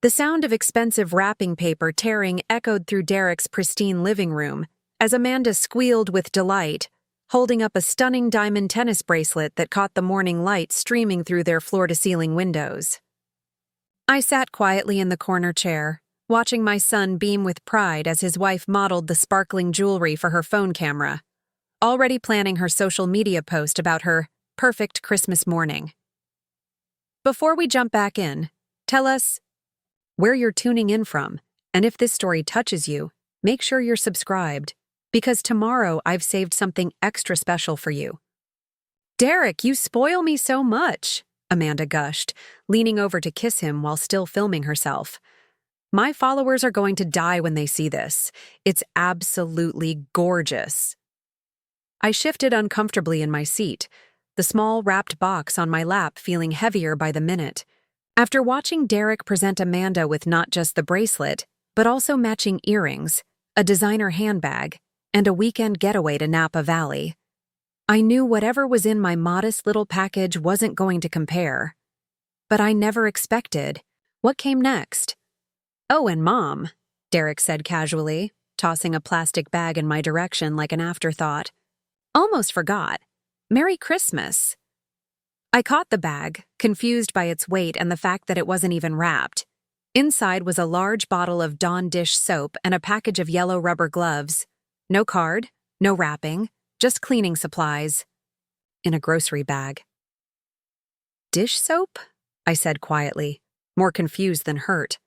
The sound of expensive wrapping paper tearing echoed through Derek's pristine living room as Amanda squealed with delight, holding up a stunning diamond tennis bracelet that caught the morning light streaming through their floor-to-ceiling windows. I sat quietly in the corner chair, watching my son beam with pride as his wife modeled the sparkling jewelry for her phone camera, already planning her social media post about her perfect Christmas morning. Before we jump back in, tell us where you're tuning in from, and if this story touches you, make sure you're subscribed, because tomorrow I've saved something extra special for you. Derek, you spoil me so much, Amanda gushed, leaning over to kiss him while still filming herself. My followers are going to die when they see this. It's absolutely gorgeous. I shifted uncomfortably in my seat, the small wrapped box on my lap feeling heavier by the minute. After watching Derek present Amanda with not just the bracelet, but also matching earrings, a designer handbag, and a weekend getaway to Napa Valley, I knew whatever was in my modest little package wasn't going to compare. But I never expected what came next. "Oh, and Mom," Derek said casually, tossing a plastic bag in my direction like an afterthought. "Almost forgot. Merry Christmas." I caught the bag, confused by its weight and the fact that it wasn't even wrapped. Inside was a large bottle of Dawn dish soap and a package of yellow rubber gloves. No card, no wrapping, just cleaning supplies. In a grocery bag. "Dish soap?" I said quietly, more confused than hurt.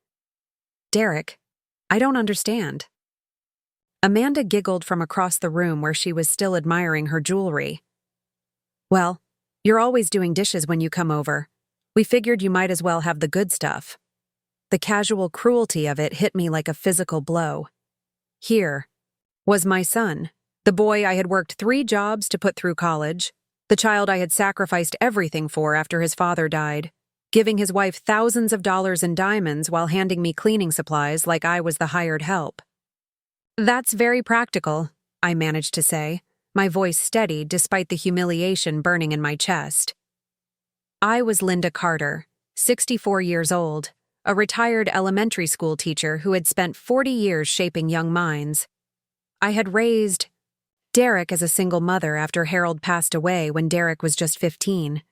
"Derek, I don't understand." Amanda giggled from across the room where she was still admiring her jewelry. "Well, you're always doing dishes when you come over. We figured you might as well have the good stuff." The casual cruelty of it hit me like a physical blow. Here was my son, the boy I had worked 3 jobs to put through college, the child I had sacrificed everything for after his father died, giving his wife thousands of dollars in diamonds while handing me cleaning supplies like I was the hired help. "That's very practical," I managed to say, my voice steady despite the humiliation burning in my chest. I was Linda Carter, 64 years old, a retired elementary school teacher who had spent 40 years shaping young minds. I had raised Derek as a single mother after Harold passed away when Derek was just 15.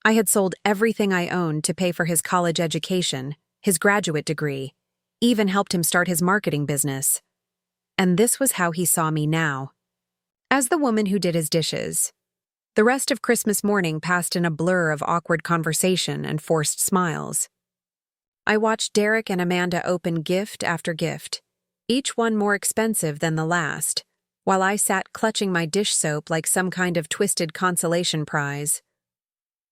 I had sold everything I owned to pay for his college education, his graduate degree, even helped him start his marketing business. And this was how he saw me now. As the woman who did his dishes. The rest of Christmas morning passed in a blur of awkward conversation and forced smiles. I watched Derek and Amanda open gift after gift, each one more expensive than the last, while I sat clutching my dish soap like some kind of twisted consolation prize.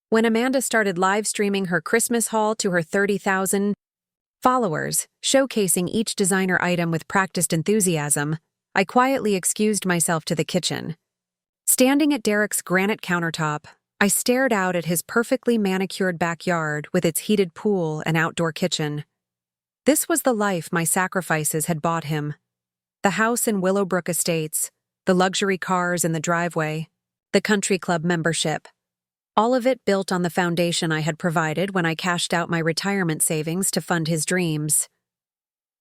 When Amanda started live streaming her Christmas haul to her 30,000 followers, showcasing each designer item with practiced enthusiasm, I quietly excused myself to the kitchen. Standing at Derek's granite countertop, I stared out at his perfectly manicured backyard with its heated pool and outdoor kitchen. This was the life my sacrifices had bought him. The house in Willowbrook Estates, the luxury cars in the driveway, the country club membership. All of it built on the foundation I had provided when I cashed out my retirement savings to fund his dreams.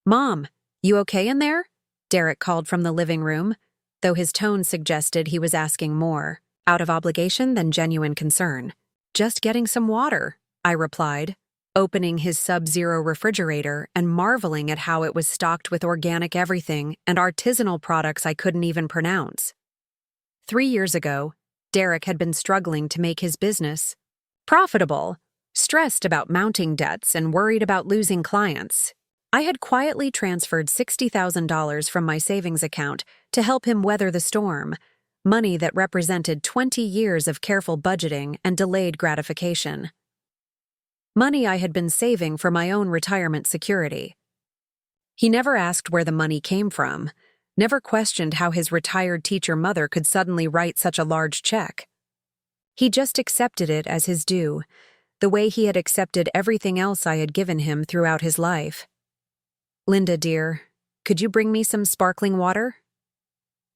"Mom, you okay in there?" Derek called from the living room, though his tone suggested he was asking more, out of obligation than genuine concern. "Just getting some water," I replied, opening his sub-zero refrigerator and marveling at how it was stocked with organic everything and artisanal products I couldn't even pronounce. 3 years ago, Derek had been struggling to make his business profitable, stressed about mounting debts and worried about losing clients. I had quietly transferred $60,000 from my savings account to help him weather the storm, money that represented 20 years of careful budgeting and delayed gratification. Money I had been saving for my own retirement security. He never asked where the money came from, never questioned how his retired teacher mother could suddenly write such a large check. He just accepted it as his due, the way he had accepted everything else I had given him throughout his life. "Linda, dear, could you bring me some sparkling water?"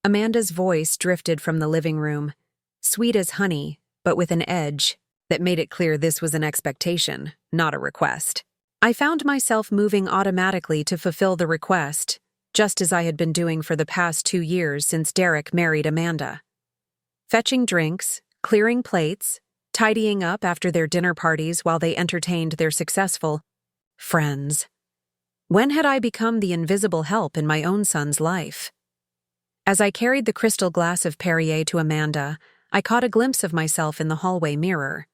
Amanda's voice drifted from the living room, sweet as honey, but with an edge that made it clear this was an expectation, not a request. I found myself moving automatically to fulfill the request, just as I had been doing for the past 2 years since Derek married Amanda. Fetching drinks, clearing plates, tidying up after their dinner parties while they entertained their successful friends. When had I become the invisible help in my own son's life? As I carried the crystal glass of Perrier to Amanda, I caught a glimpse of myself in the hallway mirror.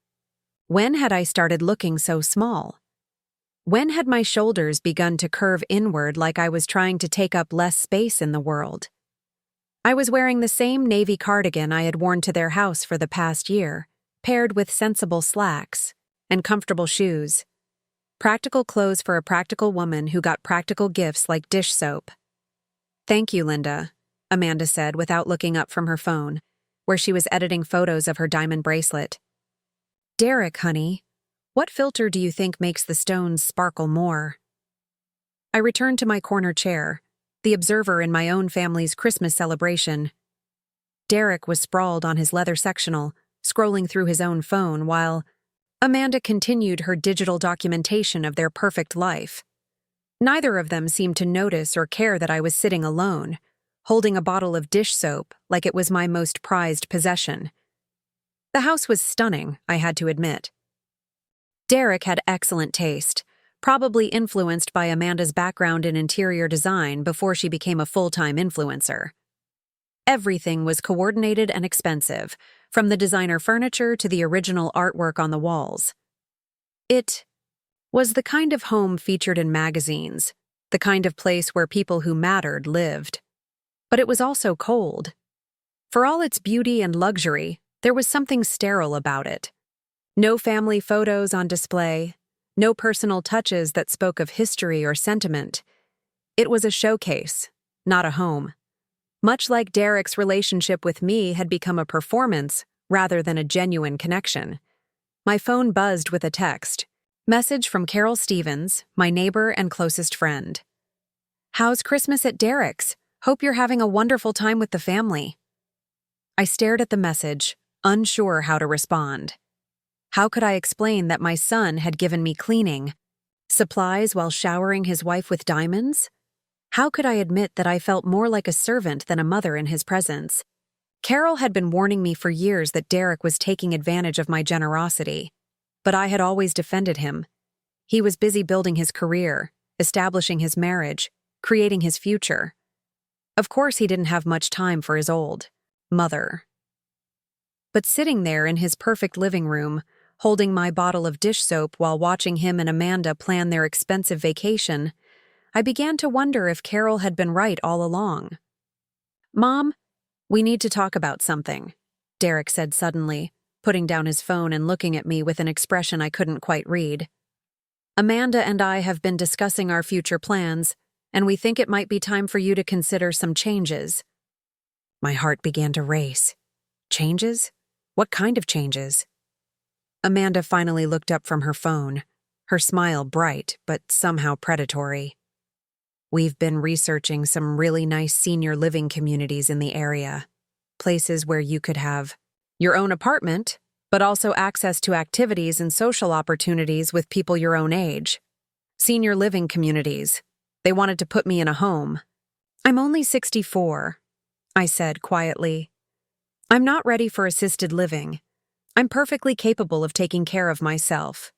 When had I started looking so small? When had my shoulders begun to curve inward like I was trying to take up less space in the world? I was wearing the same navy cardigan I had worn to their house for the past year, paired with sensible slacks and comfortable shoes. Practical clothes for a practical woman who got practical gifts like dish soap. "Thank you, Linda," Amanda said without looking up from her phone, where she was editing photos of her diamond bracelet. "Derek, honey, what filter do you think makes the stones sparkle more?" I returned to my corner chair, the observer in my own family's Christmas celebration. Derek was sprawled on his leather sectional, scrolling through his own phone while Amanda continued her digital documentation of their perfect life. Neither of them seemed to notice or care that I was sitting alone, holding a bottle of dish soap like it was my most prized possession. The house was stunning, I had to admit. Derek had excellent taste, probably influenced by Amanda's background in interior design before she became a full-time influencer. Everything was coordinated and expensive, from the designer furniture to the original artwork on the walls. It was the kind of home featured in magazines, the kind of place where people who mattered lived. But it was also cold. For all its beauty and luxury, there was something sterile about it. No family photos on display, no personal touches that spoke of history or sentiment. It was a showcase, not a home. Much like Derek's relationship with me had become a performance rather than a genuine connection. My phone buzzed with a text. Message from Carol Stevens, my neighbor and closest friend. "How's Christmas at Derek's? Hope you're having a wonderful time with the family." I stared at the message, unsure how to respond. How could I explain that my son had given me cleaning supplies while showering his wife with diamonds? How could I admit that I felt more like a servant than a mother in his presence? Carol had been warning me for years that Derek was taking advantage of my generosity, but I had always defended him. He was busy building his career, establishing his marriage, creating his future. Of course, he didn't have much time for his old mother. But sitting there in his perfect living room, holding my bottle of dish soap while watching him and Amanda plan their expensive vacation, I began to wonder if Carol had been right all along. "Mom, we need to talk about something," Derek said suddenly, putting down his phone and looking at me with an expression I couldn't quite read. "Amanda and I have been discussing our future plans, and we think it might be time for you to consider some changes." My heart began to race. Changes? What kind of changes? Amanda finally looked up from her phone, her smile bright but somehow predatory. "We've been researching some really nice senior living communities in the area, places where you could have your own apartment, but also access to activities and social opportunities with people your own age. Senior living communities. They wanted to put me in a home." "I'm only 64, I said quietly. "I'm not ready for assisted living. I'm perfectly capable of taking care of myself."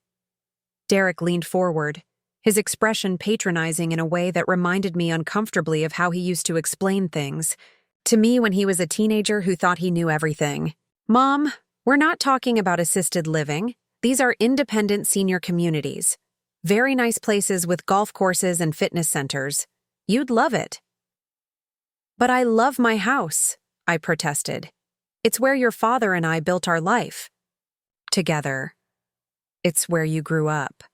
Derek leaned forward, his expression patronizing in a way that reminded me uncomfortably of how he used to explain things to me when he was a teenager who thought he knew everything. "Mom, we're not talking about assisted living. These are independent senior communities. Very nice places with golf courses and fitness centers. You'd love it." "But I love my house," I protested. "It's where your father and I built our life together. It's where you grew up.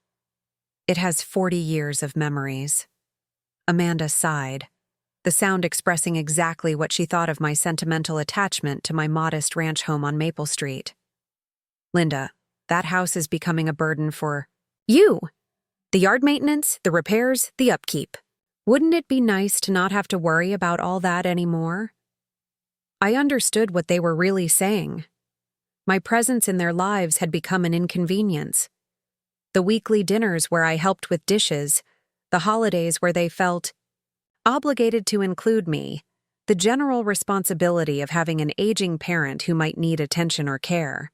It has 40 years of memories." Amanda sighed, the sound expressing exactly what she thought of my sentimental attachment to my modest ranch home on Maple Street. "Linda, that house is becoming a burden for you. The yard maintenance, the repairs, the upkeep. Wouldn't it be nice to not have to worry about all that anymore?" I understood what they were really saying. My presence in their lives had become an inconvenience. The weekly dinners where I helped with dishes, the holidays where they felt obligated to include me, the general responsibility of having an aging parent who might need attention or care.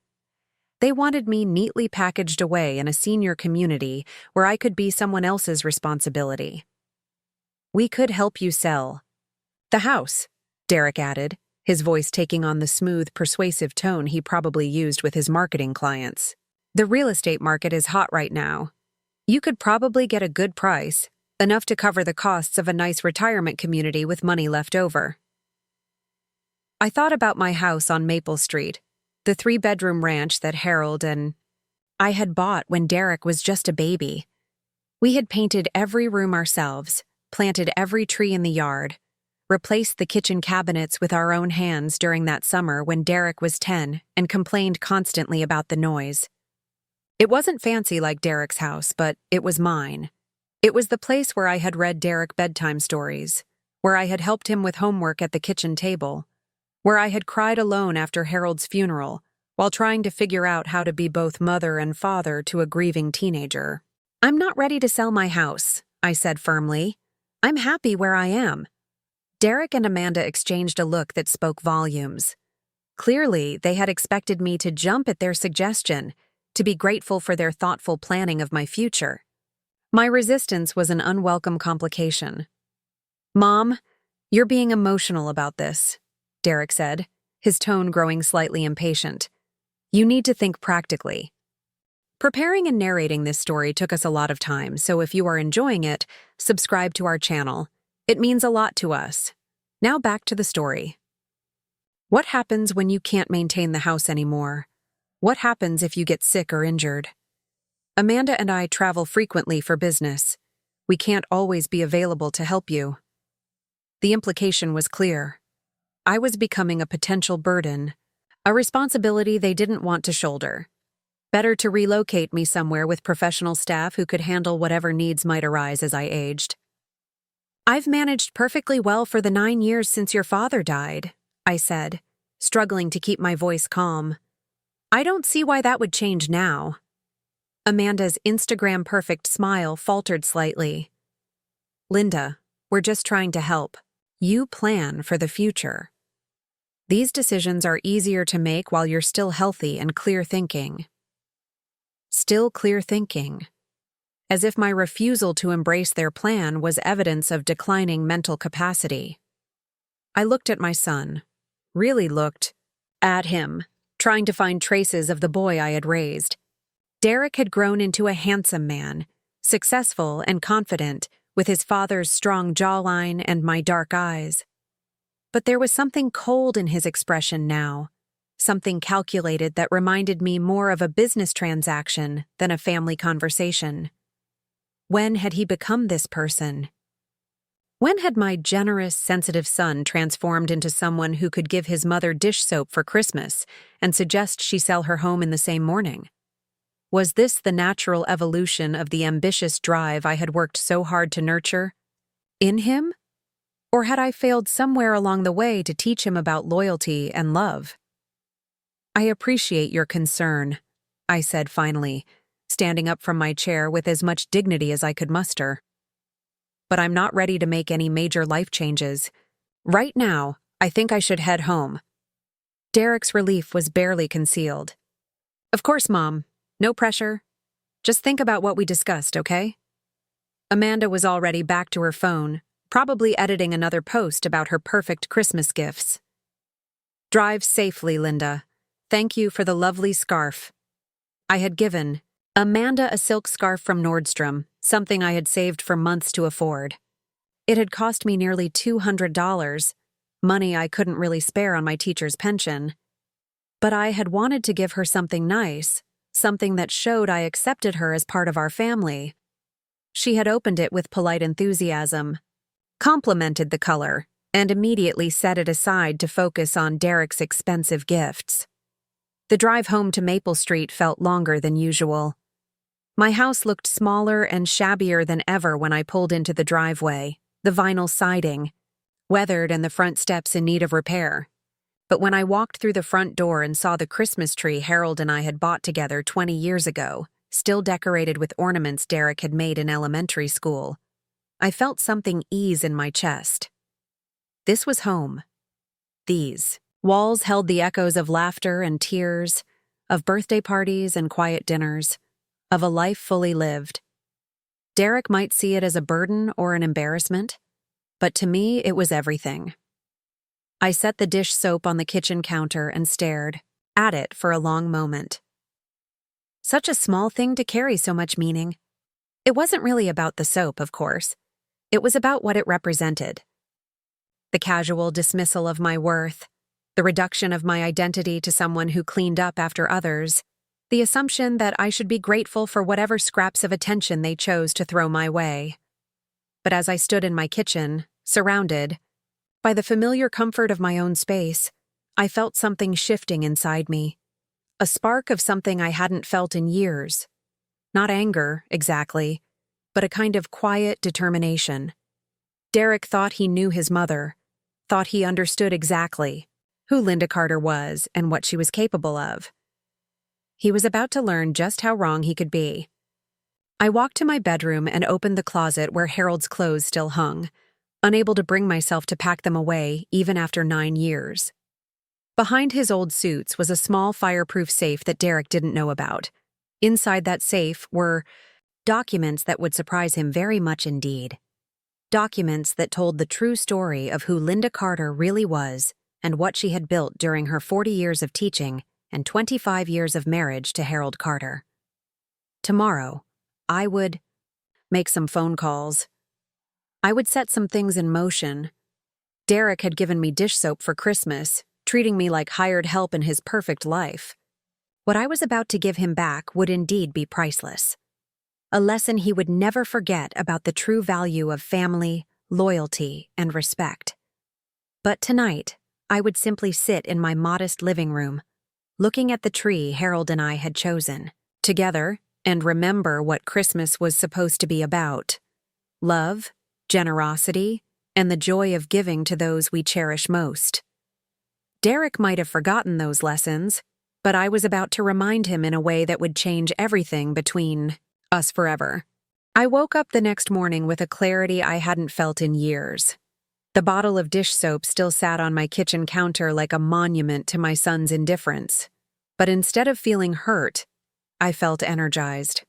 They wanted me neatly packaged away in a senior community where I could be someone else's responsibility. "We could help you sell the house," Derek added, his voice taking on the smooth, persuasive tone he probably used with his marketing clients. "The real estate market is hot right now. You could probably get a good price, enough to cover the costs of a nice retirement community with money left over." I thought about my house on Maple Street, the 3-bedroom ranch that Harold and I had bought when Derek was just a baby. We had painted every room ourselves, planted every tree in the yard, replaced the kitchen cabinets with our own hands during that summer when Derek was 10 and complained constantly about the noise. It wasn't fancy like Derek's house, but it was mine. It was the place where I had read Derek bedtime stories, where I had helped him with homework at the kitchen table, where I had cried alone after Harold's funeral while trying to figure out how to be both mother and father to a grieving teenager. "I'm not ready to sell my house," I said firmly. "I'm happy where I am." Derek and Amanda exchanged a look that spoke volumes. Clearly, they had expected me to jump at their suggestion, to be grateful for their thoughtful planning of my future. My resistance was an unwelcome complication. "Mom, you're being emotional about this," Derek said, his tone growing slightly impatient. "You need to think practically." Preparing and narrating this story took us a lot of time, so if you are enjoying it, subscribe to our channel. It means a lot to us. Now back to the story. What happens when you can't maintain the house anymore? What happens if you get sick or injured? Amanda and I travel frequently for business. We can't always be available to help you. The implication was clear. I was becoming a potential burden, a responsibility they didn't want to shoulder. Better to relocate me somewhere with professional staff who could handle whatever needs might arise as I aged. "I've managed perfectly well for the 9 years since your father died," I said, struggling to keep my voice calm. "I don't see why that would change now." Amanda's Instagram-perfect smile faltered slightly. "Linda, we're just trying to help. You plan for the future. These decisions are easier to make while you're still healthy and clear-thinking." Still clear-thinking. As if my refusal to embrace their plan was evidence of declining mental capacity. I looked at my son, really looked at him, trying to find traces of the boy I had raised. Derek had grown into a handsome man, successful and confident, with his father's strong jawline and my dark eyes. But there was something cold in his expression now, something calculated that reminded me more of a business transaction than a family conversation. When had he become this person? When had my generous, sensitive son transformed into someone who could give his mother dish soap for Christmas and suggest she sell her home in the same morning? Was this the natural evolution of the ambitious drive I had worked so hard to nurture? In him? Or had I failed somewhere along the way to teach him about loyalty and love? "I appreciate your concern," I said finally, standing up from my chair with as much dignity as I could muster. "But I'm not ready to make any major life changes. Right now, I think I should head home." Derek's relief was barely concealed. "Of course, Mom. No pressure. Just think about what we discussed, okay?" Amanda was already back to her phone, probably editing another post about her perfect Christmas gifts. "Drive safely, Linda. Thank you for the lovely scarf." I had given Amanda a silk scarf from Nordstrom, something I had saved for months to afford. It had cost me nearly $200, money I couldn't really spare on my teacher's pension. But I had wanted to give her something nice, something that showed I accepted her as part of our family. She had opened it with polite enthusiasm, complimented the color, and immediately set it aside to focus on Derek's expensive gifts. The drive home to Maple Street felt longer than usual. My house looked smaller and shabbier than ever when I pulled into the driveway, the vinyl siding, weathered and the front steps in need of repair. But when I walked through the front door and saw the Christmas tree Harold and I had bought together 20 years ago, still decorated with ornaments Derek had made in elementary school, I felt something ease in my chest. This was home. These walls held the echoes of laughter and tears, of birthday parties and quiet dinners, of a life fully lived. Derek might see it as a burden or an embarrassment, but to me it was everything. I set the dish soap on the kitchen counter and stared at it for a long moment. Such a small thing to carry so much meaning. It wasn't really about the soap, of course. It was about what it represented. The casual dismissal of my worth, the reduction of my identity to someone who cleaned up after others, the assumption that I should be grateful for whatever scraps of attention they chose to throw my way. But as I stood in my kitchen, surrounded by the familiar comfort of my own space, I felt something shifting inside me. A spark of something I hadn't felt in years. Not anger, exactly, but a kind of quiet determination. Derek thought he knew his mother, thought he understood exactly who Linda Carter was and what she was capable of. He was about to learn just how wrong he could be. I walked to my bedroom and opened the closet where Harold's clothes still hung, unable to bring myself to pack them away even after 9 years. Behind his old suits was a small fireproof safe that Derek didn't know about. Inside that safe were documents that would surprise him very much indeed. Documents that told the true story of who Linda Carter really was and what she had built during her 40 years of teaching and 25 years of marriage to Harold Carter. Tomorrow, I would make some phone calls. I would set some things in motion. Derek had given me dish soap for Christmas, treating me like hired help in his perfect life. What I was about to give him back would indeed be priceless. A lesson he would never forget about the true value of family, loyalty, and respect. But tonight, I would simply sit in my modest living room, looking at the tree Harold and I had chosen, together, and remember what Christmas was supposed to be about. Love, generosity, and the joy of giving to those we cherish most. Derek might have forgotten those lessons, but I was about to remind him in a way that would change everything between us forever. I woke up the next morning with a clarity I hadn't felt in years. The bottle of dish soap still sat on my kitchen counter like a monument to my son's indifference. But instead of feeling hurt, I felt energized.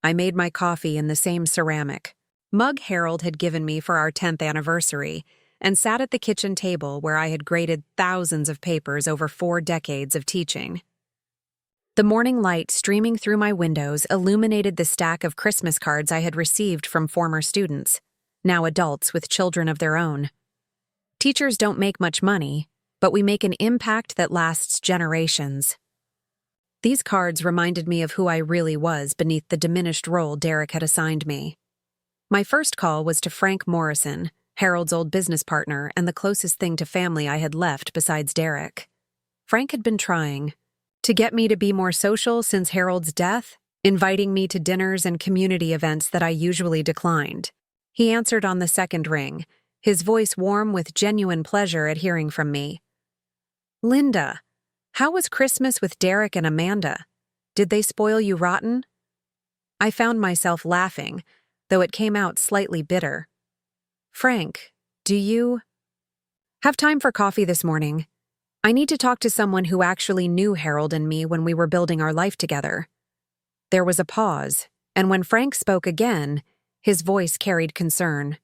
I made my coffee in the same ceramic mug Harold had given me for our 10th anniversary, and sat at the kitchen table where I had graded thousands of papers over 4 decades of teaching. The morning light streaming through my windows illuminated the stack of Christmas cards I had received from former students, now adults with children of their own. Teachers don't make much money, but we make an impact that lasts generations. These cards reminded me of who I really was beneath the diminished role Derek had assigned me. My first call was to Frank Morrison, Harold's old business partner and the closest thing to family I had left besides Derek. Frank had been trying to get me to be more social since Harold's death, inviting me to dinners and community events that I usually declined. He answered on the second ring, his voice warm with genuine pleasure at hearing from me. "Linda, how was Christmas with Derek and Amanda? Did they spoil you rotten?" I found myself laughing, though it came out slightly bitter. "Frank, do you have time for coffee this morning? I need to talk to someone who actually knew Harold and me when we were building our life together." There was a pause, and when Frank spoke again, his voice carried concern.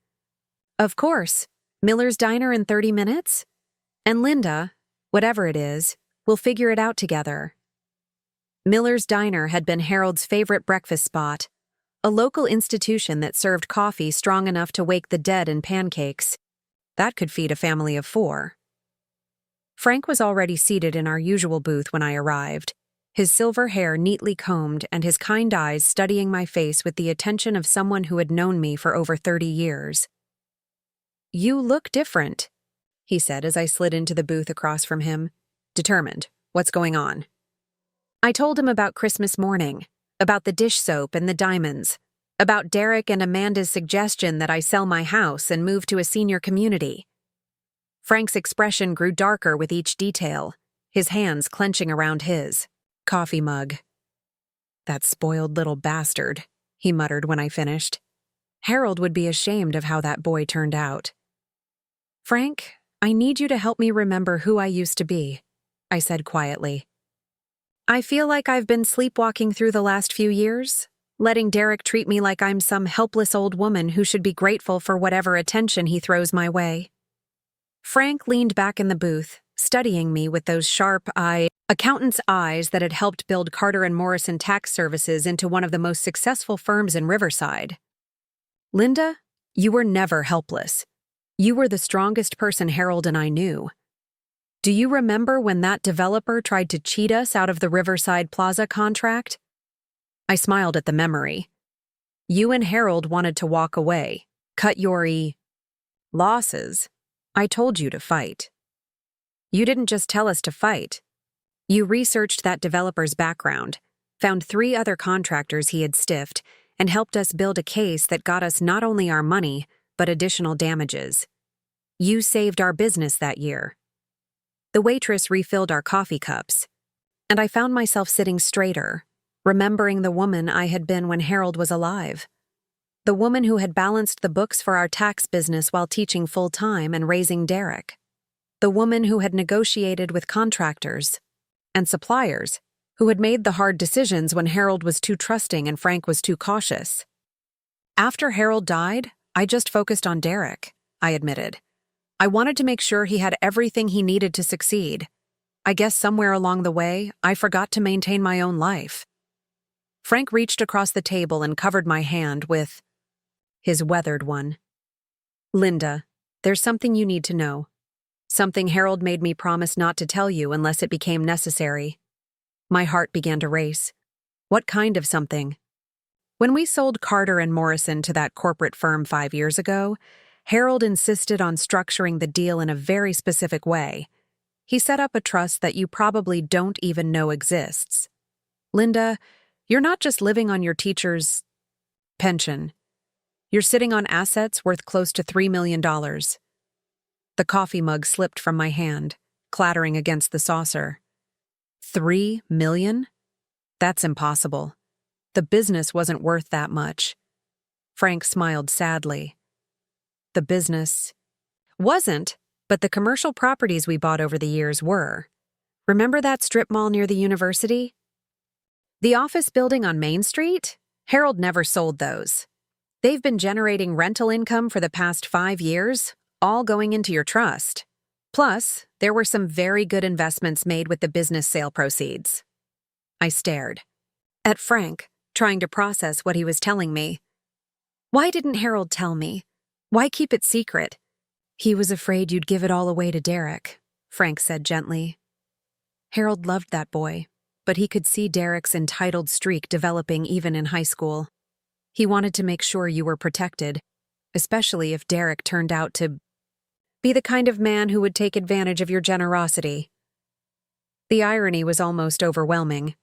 "Of course. Miller's Diner in 30 minutes? And Linda, whatever it is, we'll figure it out together." Miller's Diner had been Harold's favorite breakfast spot, a local institution that served coffee strong enough to wake the dead and pancakes. That could feed a family of 4. Frank was already seated in our usual booth when I arrived, his silver hair neatly combed and his kind eyes studying my face with the attention of someone who had known me for over 30 years. "You look different," he said as I slid into the booth across from him. "Determined. What's going on?" I told him about Christmas morning, about the dish soap and the diamonds, about Derek and Amanda's suggestion that I sell my house and move to a senior community. Frank's expression grew darker with each detail, his hands clenching around his coffee mug. That spoiled little bastard, he muttered when I finished. Harold would be ashamed of how that boy turned out. Frank, I need you to help me remember who I used to be, I said quietly. I feel like I've been sleepwalking through the last few years, letting Derek treat me like I'm some helpless old woman who should be grateful for whatever attention he throws my way. Frank leaned back in the booth, studying me with those sharp accountant's eyes that had helped build Carter & Morrison Tax Services into one of the most successful firms in Riverside. Linda, you were never helpless. You were the strongest person Harold and I knew. Do you remember when that developer tried to cheat us out of the Riverside Plaza contract? I smiled at the memory. You and Harold wanted to walk away, cut your losses. I told you to fight. You didn't just tell us to fight. You researched that developer's background, found 3 other contractors he had stiffed, and helped us build a case that got us not only our money, but additional damages. You saved our business that year. The waitress refilled our coffee cups, and I found myself sitting straighter, remembering the woman I had been when Harold was alive. The woman who had balanced the books for our tax business while teaching full-time and raising Derek. The woman who had negotiated with contractors and suppliers, who had made the hard decisions when Harold was too trusting and Frank was too cautious. After Harold died, I just focused on Derek, I admitted. I wanted to make sure he had everything he needed to succeed. I guess somewhere along the way, I forgot to maintain my own life. Frank reached across the table and covered my hand with his weathered one. Linda, there's something you need to know. Something Harold made me promise not to tell you unless it became necessary. My heart began to race. What kind of something? When we sold Carter & Morrison to that corporate firm 5 years ago, Harold insisted on structuring the deal in a very specific way. He set up a trust that you probably don't even know exists. Linda, you're not just living on your teacher's pension. You're sitting on assets worth close to $3 million. The coffee mug slipped from my hand, clattering against the saucer. $3 million? That's impossible. The business wasn't worth that much. Frank smiled sadly. The business wasn't, but the commercial properties we bought over the years were. Remember that strip mall near the university? The office building on Main Street? Harold never sold those. They've been generating rental income for the past 5 years, all going into your trust. Plus, there were some very good investments made with the business sale proceeds. I stared at Frank, trying to process what he was telling me. Why didn't Harold tell me? Why keep it secret? He was afraid you'd give it all away to Derek, Frank said gently. Harold loved that boy, but he could see Derek's entitled streak developing even in high school. He wanted to make sure you were protected, especially if Derek turned out to be the kind of man who would take advantage of your generosity. The irony was almost overwhelming.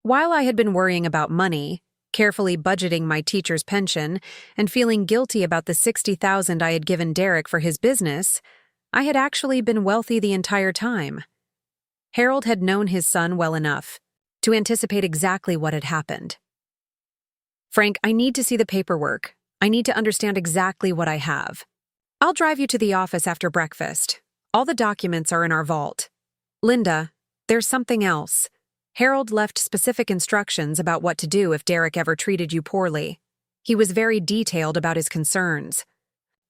While I had been worrying about money, carefully budgeting my teacher's pension, and feeling guilty about the $60,000 I had given Derek for his business, I had actually been wealthy the entire time. Harold had known his son well enough to anticipate exactly what had happened. Frank, I need to see the paperwork. I need to understand exactly what I have. I'll drive you to the office after breakfast. All the documents are in our vault. Linda, there's something else. Harold left specific instructions about what to do if Derek ever treated you poorly. He was very detailed about his concerns.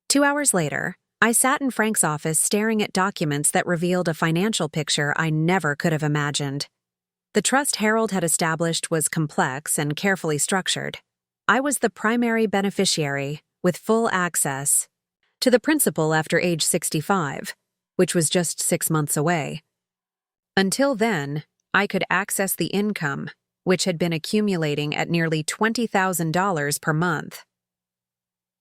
2 hours later, I sat in Frank's office staring at documents that revealed a financial picture I never could have imagined. The trust Harold had established was complex and carefully structured. I was the primary beneficiary, with full access to the principal after age 65, which was just 6 months away. Until then, I could access the income, which had been accumulating at nearly $20,000 per month.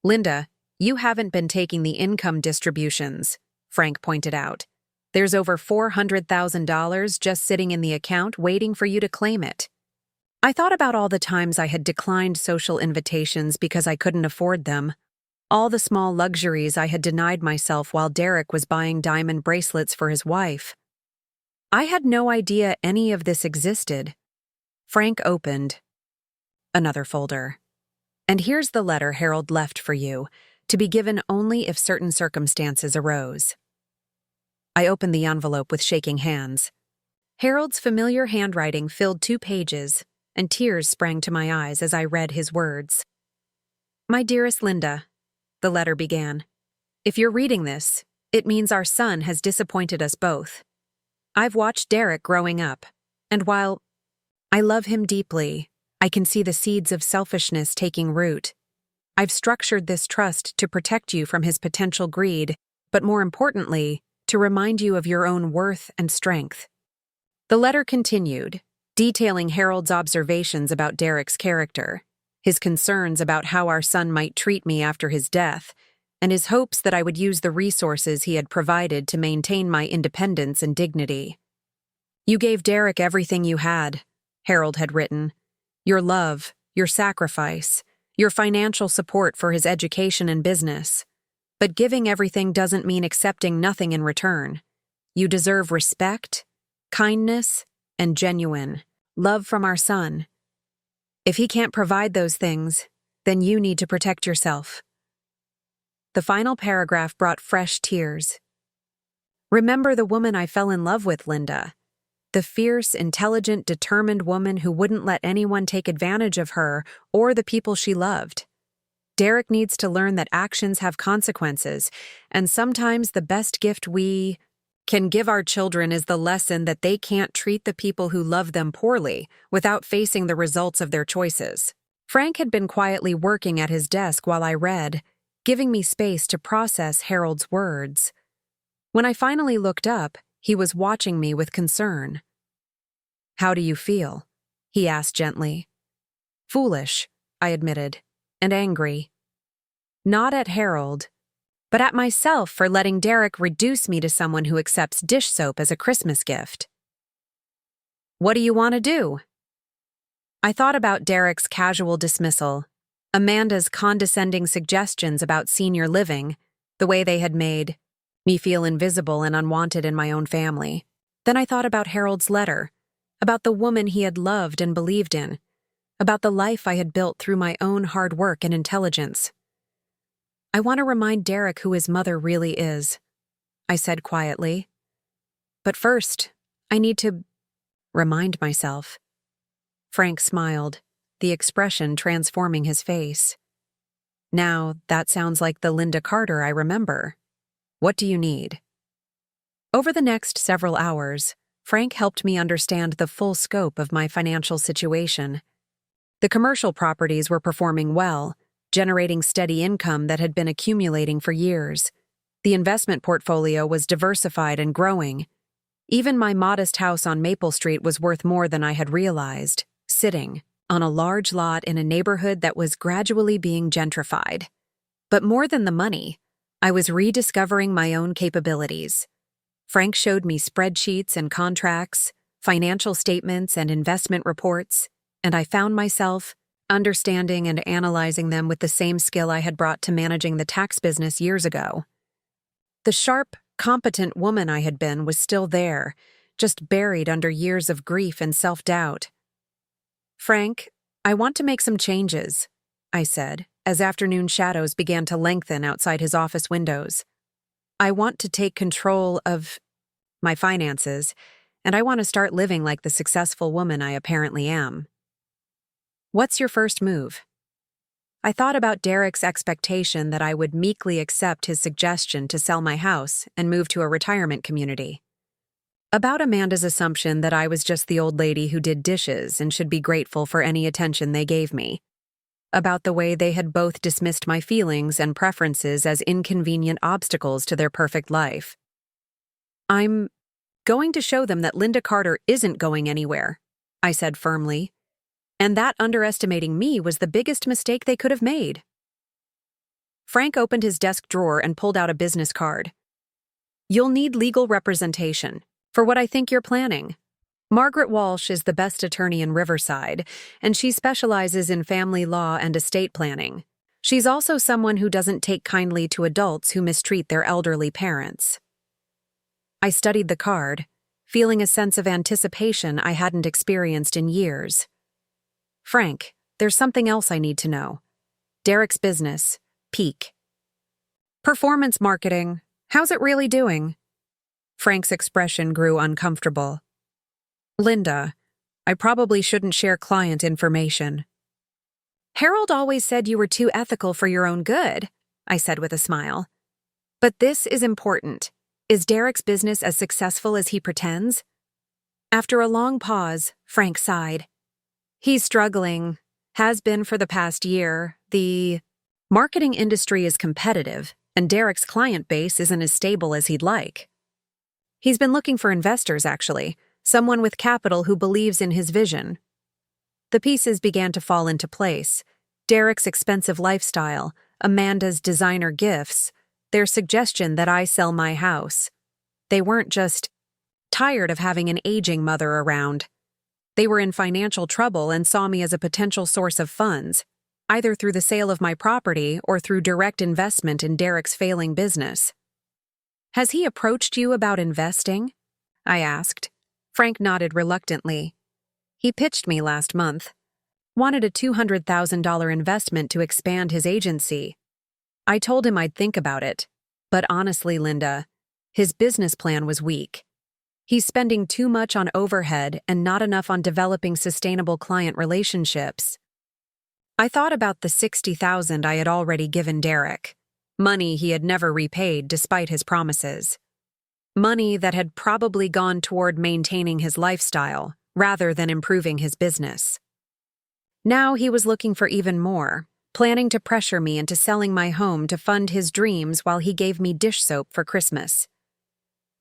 Linda, you haven't been taking the income distributions, Frank pointed out. There's over $400,000 just sitting in the account waiting for you to claim it. I thought about all the times I had declined social invitations because I couldn't afford them, all the small luxuries I had denied myself while Derek was buying diamond bracelets for his wife. I had no idea any of this existed. Frank opened Another folder. And here's the letter Harold left for you, to be given only if certain circumstances arose. I opened the envelope with shaking hands. Harold's familiar handwriting filled 2 pages, and tears sprang to my eyes as I read his words. My dearest Linda, the letter began. If you're reading this, it means our son has disappointed us both. I've watched Derek growing up, and while I love him deeply, I can see the seeds of selfishness taking root. I've structured this trust to protect you from his potential greed, but more importantly, to remind you of your own worth and strength. The letter continued, detailing Harold's observations about Derek's character, his concerns about how our son might treat me after his death, and his hopes that I would use the resources he had provided to maintain my independence and dignity. You gave Derek everything you had, Harold had written. Your love, your sacrifice, your financial support for his education and business. But giving everything doesn't mean accepting nothing in return. You deserve respect, kindness, and genuine love from our son. If he can't provide those things, then you need to protect yourself. The final paragraph brought fresh tears. Remember the woman I fell in love with, Linda. The fierce, intelligent, determined woman who wouldn't let anyone take advantage of her or the people she loved. Derek needs to learn that actions have consequences, and sometimes the best gift we can give our children is the lesson that they can't treat the people who love them poorly without facing the results of their choices. Frank had been quietly working at his desk while I read, giving me space to process Harold's words. When I finally looked up, he was watching me with concern. How do you feel? He asked gently. Foolish, I admitted, and angry. Not at Harold, but at myself for letting Derek reduce me to someone who accepts dish soap as a Christmas gift. What do you want to do? I thought about Derek's casual dismissal, Amanda's condescending suggestions about senior living, the way they had made me feel invisible and unwanted in my own family. Then I thought about Harold's letter, about the woman he had loved and believed in, about the life I had built through my own hard work and intelligence. I want to remind Derek who his mother really is, I said quietly. But first, I need to remind myself. Frank smiled, the expression transforming his face. Now, that sounds like the Linda Carter I remember. What do you need? Over the next several hours, Frank helped me understand the full scope of my financial situation. The commercial properties were performing well, generating steady income that had been accumulating for years. The investment portfolio was diversified and growing. Even my modest house on Maple Street was worth more than I had realized, sitting on a large lot in a neighborhood that was gradually being gentrified. But more than the money, I was rediscovering my own capabilities. Frank showed me spreadsheets and contracts, financial statements and investment reports, and I found myself understanding and analyzing them with the same skill I had brought to managing the tax business years ago. The sharp, competent woman I had been was still there, just buried under years of grief and self-doubt. Frank, I want to make some changes, I said, as afternoon shadows began to lengthen outside his office windows. I want to take control of my finances, and I want to start living like the successful woman I apparently am. What's your first move? I thought about Derek's expectation that I would meekly accept his suggestion to sell my house and move to a retirement community. About Amanda's assumption that I was just the old lady who did dishes and should be grateful for any attention they gave me. About the way they had both dismissed my feelings and preferences as inconvenient obstacles to their perfect life. I'm going to show them that Linda Carter isn't going anywhere, I said firmly, and that underestimating me was the biggest mistake they could have made. Frank opened his desk drawer and pulled out a business card. You'll need legal representation for what I think you're planning. Margaret Walsh is the best attorney in Riverside, and she specializes in family law and estate planning. She's also someone who doesn't take kindly to adults who mistreat their elderly parents. I studied the card, feeling a sense of anticipation I hadn't experienced in years. Frank, there's something else I need to know. Derek's business, peak. Performance marketing, how's it really doing? Frank's expression grew uncomfortable. Linda, I probably shouldn't share client information. Harold always said you were too ethical for your own good, I said with a smile. But this is important. Is Derek's business as successful as he pretends? After a long pause, Frank sighed. He's struggling, has been for the past year. The marketing industry is competitive, and Derek's client base isn't as stable as he'd like. He's been looking for investors, actually, someone with capital who believes in his vision. The pieces began to fall into place. Derek's expensive lifestyle, Amanda's designer gifts, their suggestion that I sell my house. They weren't just tired of having an aging mother around. They were in financial trouble and saw me as a potential source of funds, either through the sale of my property or through direct investment in Derek's failing business. Has he approached you about investing? I asked. Frank nodded reluctantly. He pitched me last month. Wanted a $200,000 investment to expand his agency. I told him I'd think about it. But honestly, Linda, his business plan was weak. He's spending too much on overhead and not enough on developing sustainable client relationships. I thought about the $60,000 I had already given Derek. Money he had never repaid despite his promises. Money that had probably gone toward maintaining his lifestyle rather than improving his business. Now he was looking for even more, planning to pressure me into selling my home to fund his dreams while he gave me dish soap for Christmas.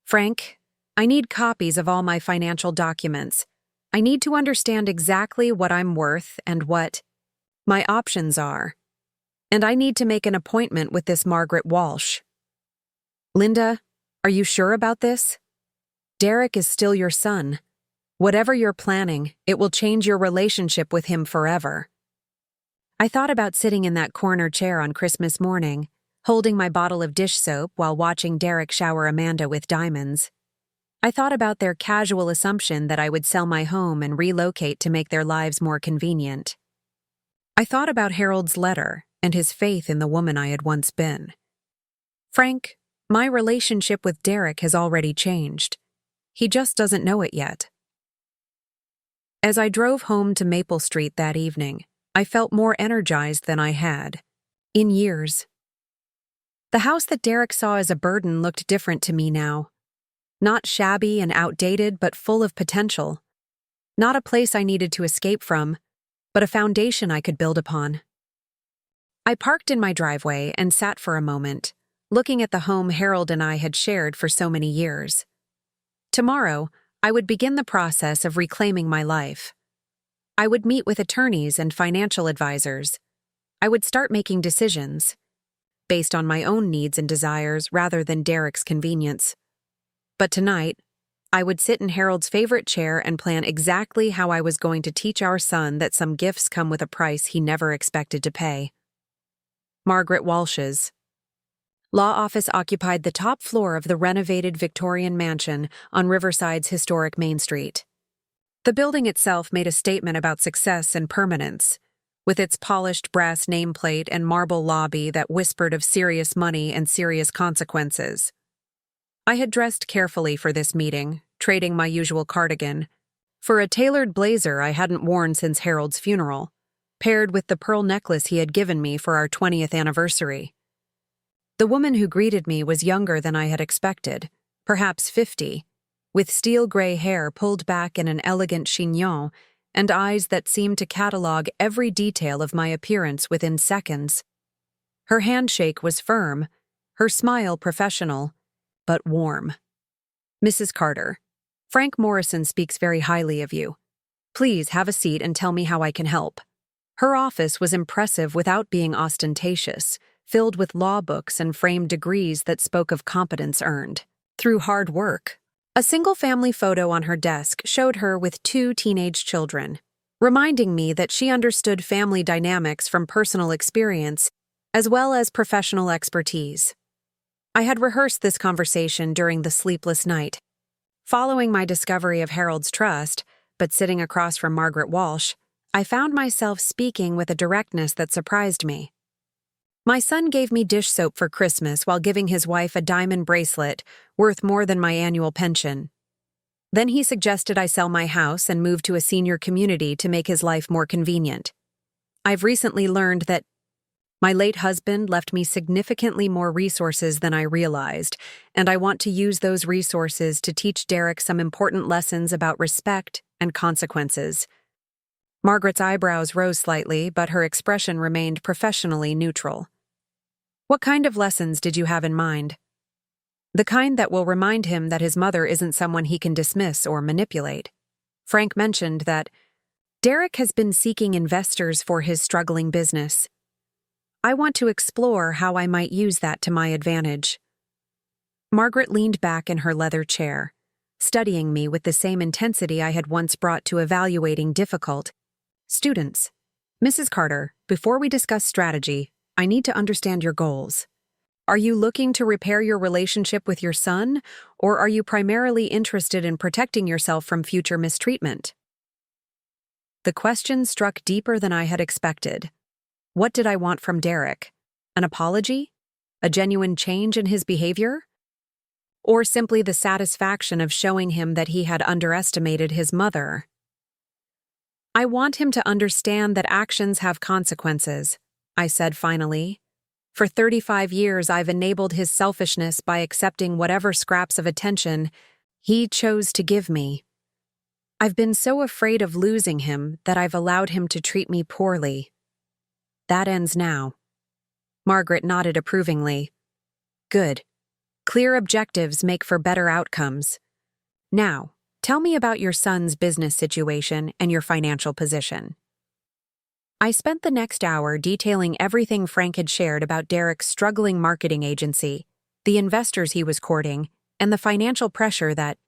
Frank, I need copies of all my financial documents. I need to understand exactly what I'm worth and what my options are. And I need to make an appointment with this Margaret Walsh. Linda, are you sure about this? Derek is still your son. Whatever you're planning, it will change your relationship with him forever. I thought about sitting in that corner chair on Christmas morning, holding my bottle of dish soap while watching Derek shower Amanda with diamonds. I thought about their casual assumption that I would sell my home and relocate to make their lives more convenient. I thought about Harold's letter and his faith in the woman I had once been. Frank, my relationship with Derek has already changed. He just doesn't know it yet. As I drove home to Maple Street that evening, I felt more energized than I had in years. The house that Derek saw as a burden looked different to me now. Not shabby and outdated, but full of potential. Not a place I needed to escape from, but a foundation I could build upon. I parked in my driveway and sat for a moment, looking at the home Harold and I had shared for so many years. Tomorrow, I would begin the process of reclaiming my life. I would meet with attorneys and financial advisors. I would start making decisions, based on my own needs and desires rather than Derek's convenience. But tonight, I would sit in Harold's favorite chair and plan exactly how I was going to teach our son that some gifts come with a price he never expected to pay. Margaret Walsh's law office occupied the top floor of the renovated Victorian mansion on Riverside's historic Main Street. The building itself made a statement about success and permanence, with its polished brass nameplate and marble lobby that whispered of serious money and serious consequences. I had dressed carefully for this meeting, trading my usual cardigan for a tailored blazer I hadn't worn since Harold's funeral, paired with the pearl necklace he had given me for our 20th anniversary. The woman who greeted me was younger than I had expected, perhaps 50, with steel-gray hair pulled back in an elegant chignon and eyes that seemed to catalog every detail of my appearance within seconds. Her handshake was firm, her smile professional, but warm. Mrs. Carter, Frank Morrison speaks very highly of you. Please have a seat and tell me how I can help. Her office was impressive without being ostentatious, filled with law books and framed degrees that spoke of competence earned through hard work. A single-family photo on her desk showed her with 2 teenage children, reminding me that she understood family dynamics from personal experience as well as professional expertise. I had rehearsed this conversation during the sleepless night. Following my discovery of Harold's trust, but sitting across from Margaret Walsh, I found myself speaking with a directness that surprised me. My son gave me dish soap for Christmas while giving his wife a diamond bracelet worth more than my annual pension. Then he suggested I sell my house and move to a senior community to make his life more convenient. I've recently learned that my late husband left me significantly more resources than I realized, and I want to use those resources to teach Derek some important lessons about respect and consequences. Margaret's eyebrows rose slightly, but her expression remained professionally neutral. What kind of lessons did you have in mind? The kind that will remind him that his mother isn't someone he can dismiss or manipulate. Frank mentioned that Derek has been seeking investors for his struggling business. I want to explore how I might use that to my advantage. Margaret leaned back in her leather chair, studying me with the same intensity I had once brought to evaluating difficult students. Mrs. Carter, before we discuss strategy, I need to understand your goals. Are you looking to repair your relationship with your son, or are you primarily interested in protecting yourself from future mistreatment? The question struck deeper than I had expected. What did I want from Derek? An apology? A genuine change in his behavior? Or simply the satisfaction of showing him that he had underestimated his mother? I want him to understand that actions have consequences, I said finally. For 35 years, I've enabled his selfishness by accepting whatever scraps of attention he chose to give me. I've been so afraid of losing him that I've allowed him to treat me poorly. That ends now. Margaret nodded approvingly. Good. Clear objectives make for better outcomes. Now, tell me about your son's business situation and your financial position. I spent the next hour detailing everything Frank had shared about Derek's struggling marketing agency, the investors he was courting, and the financial pressure that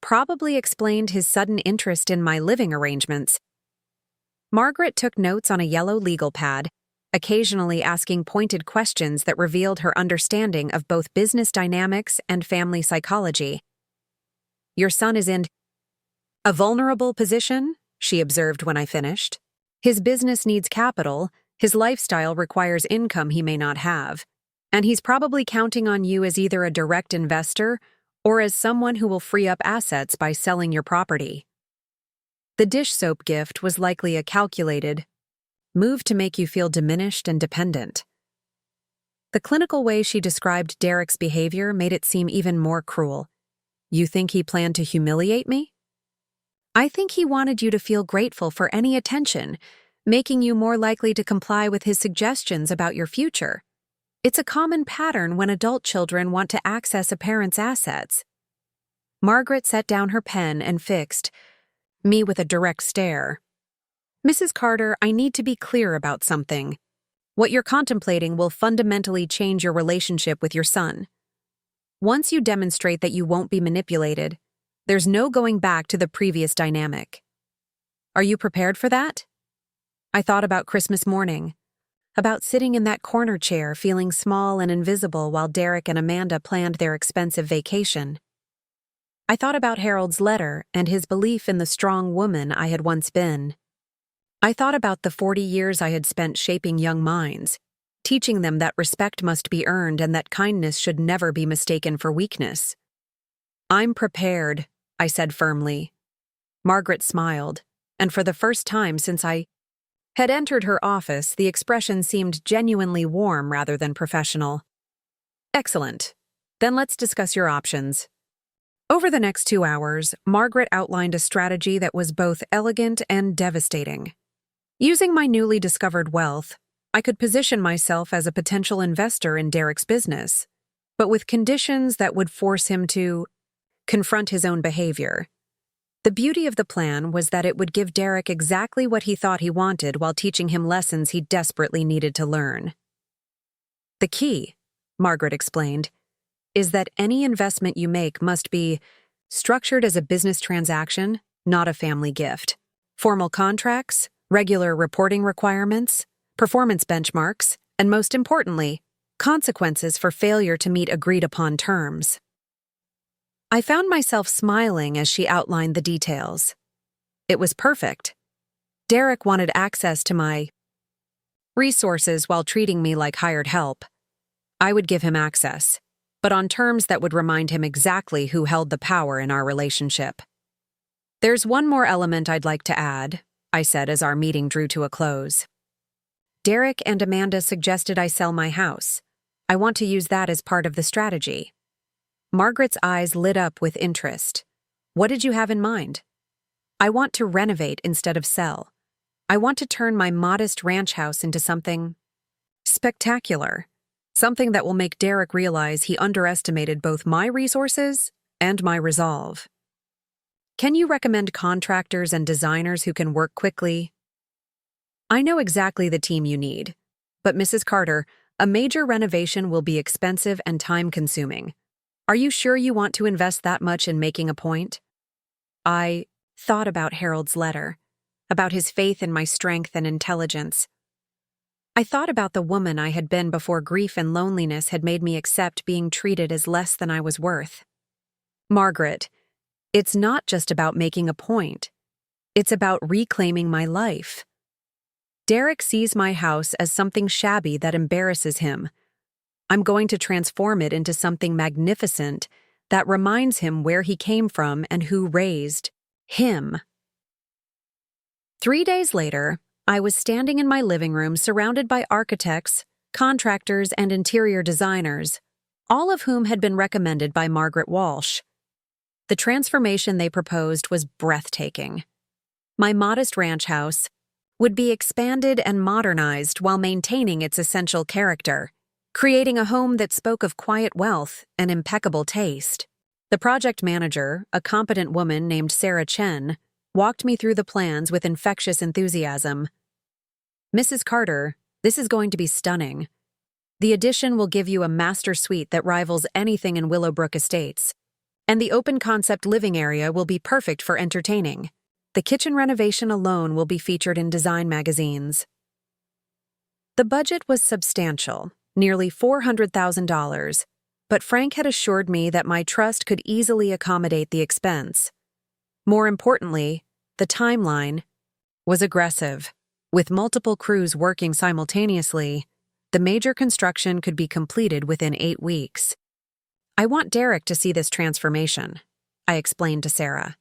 probably explained his sudden interest in my living arrangements. Margaret took notes on a yellow legal pad, occasionally asking pointed questions that revealed her understanding of both business dynamics and family psychology. Your son is in a vulnerable position, she observed when I finished. His business needs capital, his lifestyle requires income he may not have, and he's probably counting on you as either a direct investor or as someone who will free up assets by selling your property. The dish soap gift was likely a calculated move to make you feel diminished and dependent. The clinical way she described Derek's behavior made it seem even more cruel. You think he planned to humiliate me? I think he wanted you to feel grateful for any attention, making you more likely to comply with his suggestions about your future. It's a common pattern when adult children want to access a parent's assets. Margaret set down her pen and fixed me with a direct stare. Mrs. Carter, I need to be clear about something. What you're contemplating will fundamentally change your relationship with your son. Once you demonstrate that you won't be manipulated, there's no going back to the previous dynamic. Are you prepared for that? I thought about Christmas morning, about sitting in that corner chair feeling small and invisible while Derek and Amanda planned their expensive vacation. I thought about Harold's letter and his belief in the strong woman I had once been. I thought about the 40 years I had spent shaping young minds, teaching them that respect must be earned and that kindness should never be mistaken for weakness. I'm prepared, I said firmly. Margaret smiled, and for the first time since I had entered her office, the expression seemed genuinely warm rather than professional. Excellent. Then let's discuss your options. Over the next 2 hours, Margaret outlined a strategy that was both elegant and devastating. Using my newly discovered wealth, I could position myself as a potential investor in Derek's business, but with conditions that would force him to confront his own behavior. The beauty of the plan was that it would give Derek exactly what he thought he wanted while teaching him lessons he desperately needed to learn. The key, Margaret explained, is that any investment you make must be structured as a business transaction, not a family gift. Formal contracts, regular reporting requirements, performance benchmarks, and most importantly, consequences for failure to meet agreed-upon terms. I found myself smiling as she outlined the details. It was perfect. Derek wanted access to my resources while treating me like hired help. I would give him access, but on terms that would remind him exactly who held the power in our relationship. "There's one more element I'd like to add," I said as our meeting drew to a close. "Derek and Amanda suggested I sell my house. I want to use that as part of the strategy." Margaret's eyes lit up with interest. "What did you have in mind?" "I want to renovate instead of sell. I want to turn my modest ranch house into something spectacular. Something that will make Derek realize he underestimated both my resources and my resolve." "Can you recommend contractors and designers who can work quickly?" "I know exactly the team you need. But Mrs. Carter, a major renovation will be expensive and time-consuming. Are you sure you want to invest that much in making a point?" I thought about Harold's letter, about his faith in my strength and intelligence. I thought about the woman I had been before grief and loneliness had made me accept being treated as less than I was worth. "Margaret, it's not just about making a point. It's about reclaiming my life. Derek sees my house as something shabby that embarrasses him. I'm going to transform it into something magnificent that reminds him where he came from and who raised him." 3 days later, I was standing in my living room surrounded by architects, contractors, and interior designers, all of whom had been recommended by Margaret Walsh. The transformation they proposed was breathtaking. My modest ranch house would be expanded and modernized while maintaining its essential character, creating a home that spoke of quiet wealth and impeccable taste. The project manager, a competent woman named Sarah Chen, walked me through the plans with infectious enthusiasm. "Mrs. Carter, this is going to be stunning. The addition will give you a master suite that rivals anything in Willowbrook Estates, and the open-concept living area will be perfect for entertaining. The kitchen renovation alone will be featured in design magazines." The budget was substantial, nearly $400,000, but Frank had assured me that my trust could easily accommodate the expense. More importantly, the timeline was aggressive. With multiple crews working simultaneously, the major construction could be completed within 8 weeks. "I want Derek to see this transformation," I explained to Sarah.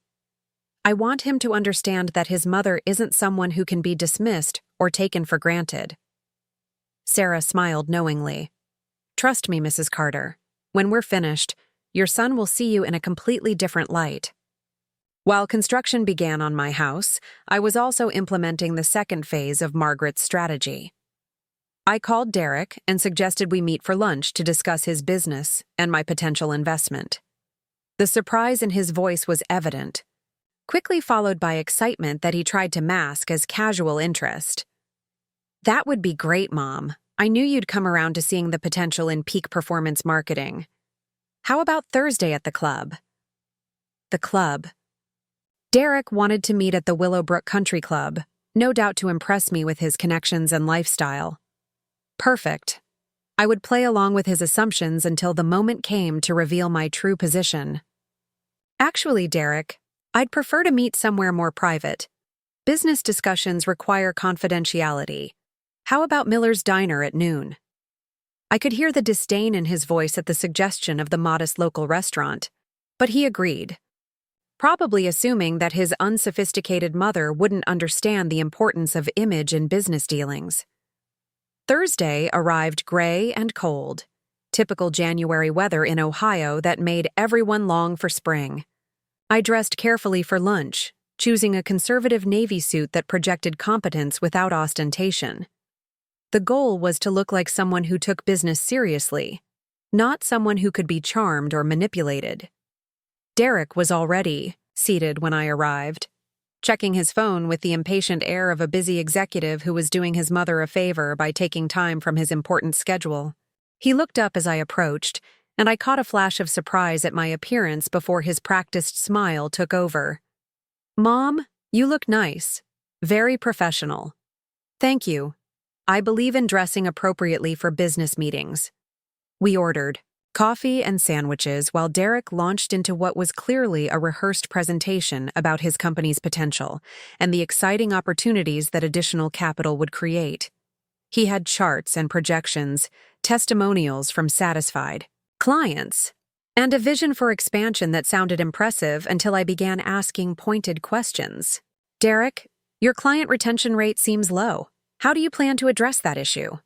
"I want him to understand that his mother isn't someone who can be dismissed or taken for granted." Sarah smiled knowingly. "Trust me, Mrs. Carter. When we're finished, your son will see you in a completely different light." While construction began on my house, I was also implementing the second phase of Margaret's strategy. I called Derek and suggested we meet for lunch to discuss his business and my potential investment. The surprise in his voice was evident, quickly followed by excitement that he tried to mask as casual interest. "That would be great, Mom. I knew you'd come around to seeing the potential in peak performance marketing. How about Thursday at the club?" The club. Derek wanted to meet at the Willowbrook Country Club, no doubt to impress me with his connections and lifestyle. Perfect. I would play along with his assumptions until the moment came to reveal my true position. "Actually, Derek, I'd prefer to meet somewhere more private. Business discussions require confidentiality. How about Miller's Diner at noon?" I could hear the disdain in his voice at the suggestion of the modest local restaurant, but he agreed, probably assuming that his unsophisticated mother wouldn't understand the importance of image in business dealings. Thursday arrived gray and cold, typical January weather in Ohio that made everyone long for spring. I dressed carefully for lunch, choosing a conservative navy suit that projected competence without ostentation. The goal was to look like someone who took business seriously, not someone who could be charmed or manipulated. Derek was already seated when I arrived, checking his phone with the impatient air of a busy executive who was doing his mother a favor by taking time from his important schedule. He looked up as I approached, and I caught a flash of surprise at my appearance before his practiced smile took over. "Mom, you look nice. Very professional." "Thank you. I believe in dressing appropriately for business meetings." We ordered Coffee and sandwiches while Derek launched into what was clearly a rehearsed presentation about his company's potential and the exciting opportunities that additional capital would create. He had charts and projections, testimonials from satisfied clients, and a vision for expansion that sounded impressive until I began asking pointed questions. Derek, your client retention rate seems low. How do you plan to address that issue?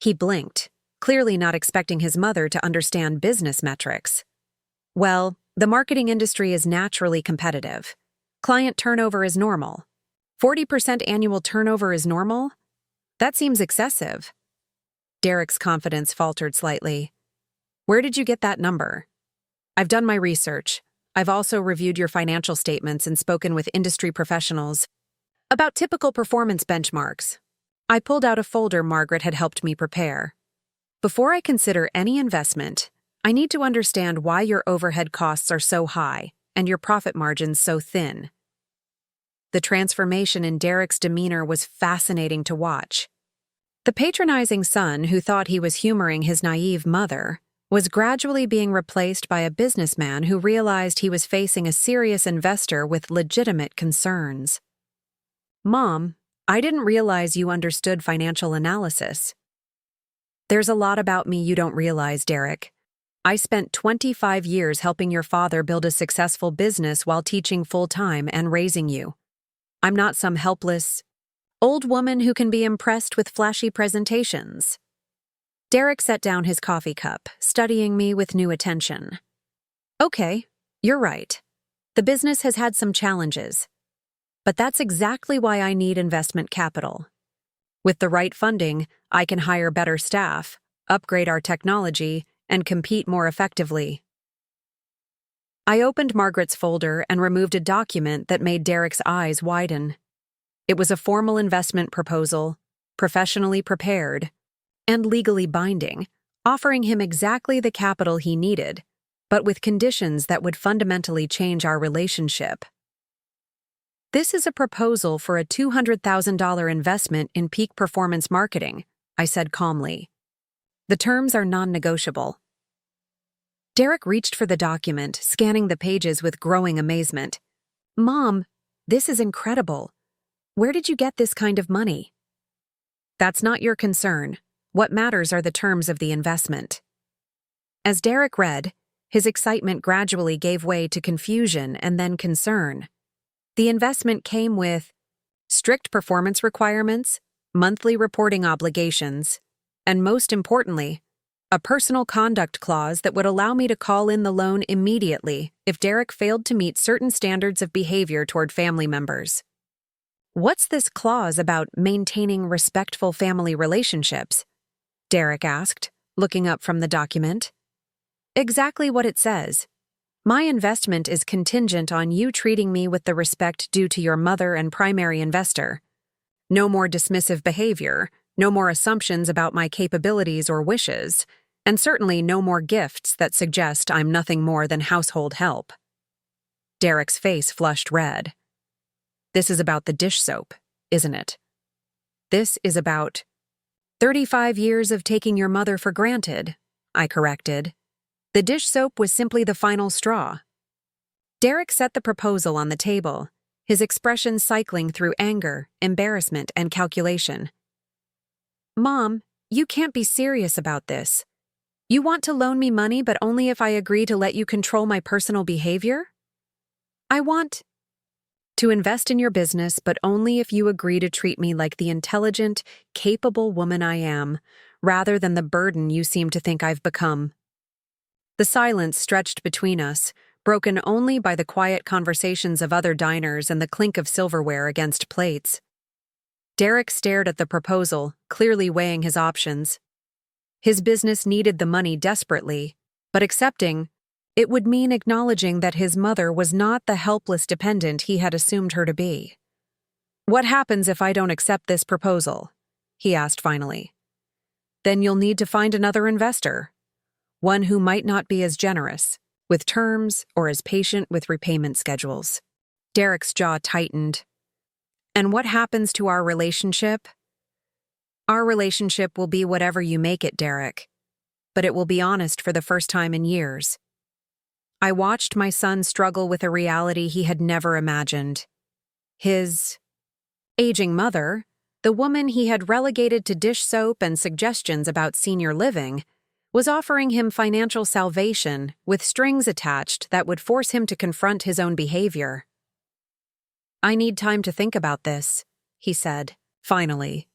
He blinked, clearly not expecting his mother to understand business metrics. Well, the marketing industry is naturally competitive. Client turnover is normal. 40% annual turnover is normal? That seems excessive. Derek's confidence faltered slightly. Where did you get that number? I've done my research. I've also reviewed your financial statements and spoken with industry professionals about typical performance benchmarks. I pulled out a folder Margaret had helped me prepare. Before I consider any investment, I need to understand why your overhead costs are so high and your profit margins so thin. The transformation in Derek's demeanor was fascinating to watch. The patronizing son who thought he was humoring his naive mother was gradually being replaced by a businessman who realized he was facing a serious investor with legitimate concerns. Mom, I didn't realize you understood financial analysis. There's a lot about me you don't realize, Derek. I spent 25 years helping your father build a successful business while teaching full-time and raising you. I'm not some helpless old woman who can be impressed with flashy presentations. Derek set down his coffee cup, studying me with new attention. Okay, you're right. The business has had some challenges. But that's exactly why I need investment capital. With the right funding, I can hire better staff, upgrade our technology, and compete more effectively. I opened Margaret's folder and removed a document that made Derek's eyes widen. It was a formal investment proposal, professionally prepared, and legally binding, offering him exactly the capital he needed, but with conditions that would fundamentally change our relationship. This is a proposal for a $200,000 investment in peak performance marketing, I said calmly. The terms are non-negotiable. Derek reached for the document, scanning the pages with growing amazement. Mom, this is incredible. Where did you get this kind of money? That's not your concern. What matters are the terms of the investment. As Derek read, his excitement gradually gave way to confusion and then concern. The investment came with strict performance requirements, monthly reporting obligations, and most importantly, a personal conduct clause that would allow me to call in the loan immediately if Derek failed to meet certain standards of behavior toward family members. What's this clause about maintaining respectful family relationships? Derek asked, looking up from the document. Exactly what it says. My investment is contingent on you treating me with the respect due to your mother and primary investor. No more dismissive behavior, no more assumptions about my capabilities or wishes, and certainly no more gifts that suggest I'm nothing more than household help. Derek's face flushed red. This is about the dish soap, isn't it? This is about 35 years of taking your mother for granted, I corrected. The dish soap was simply the final straw. Derek set the proposal on the table, his expression cycling through anger, embarrassment, and calculation. Mom, you can't be serious about this. You want to loan me money but only if I agree to let you control my personal behavior? I want to invest in your business, but only if you agree to treat me like the intelligent, capable woman I am, rather than the burden you seem to think I've become. The silence stretched between us, broken only by the quiet conversations of other diners and the clink of silverware against plates. Derek stared at the proposal, clearly weighing his options. His business needed the money desperately, but accepting it would mean acknowledging that his mother was not the helpless dependent he had assumed her to be. What happens if I don't accept this proposal? He asked finally. Then you'll need to find another investor. One who might not be as generous with terms or as patient with repayment schedules. Derek's jaw tightened. And what happens to our relationship? Our relationship will be whatever you make it, Derek. but it will be honest for the first time in years. I watched my son struggle with a reality he had never imagined. His aging mother, the woman he had relegated to dish soap and suggestions about senior living, was offering him financial salvation with strings attached that would force him to confront his own behavior. "I need time to think about this," he said, finally.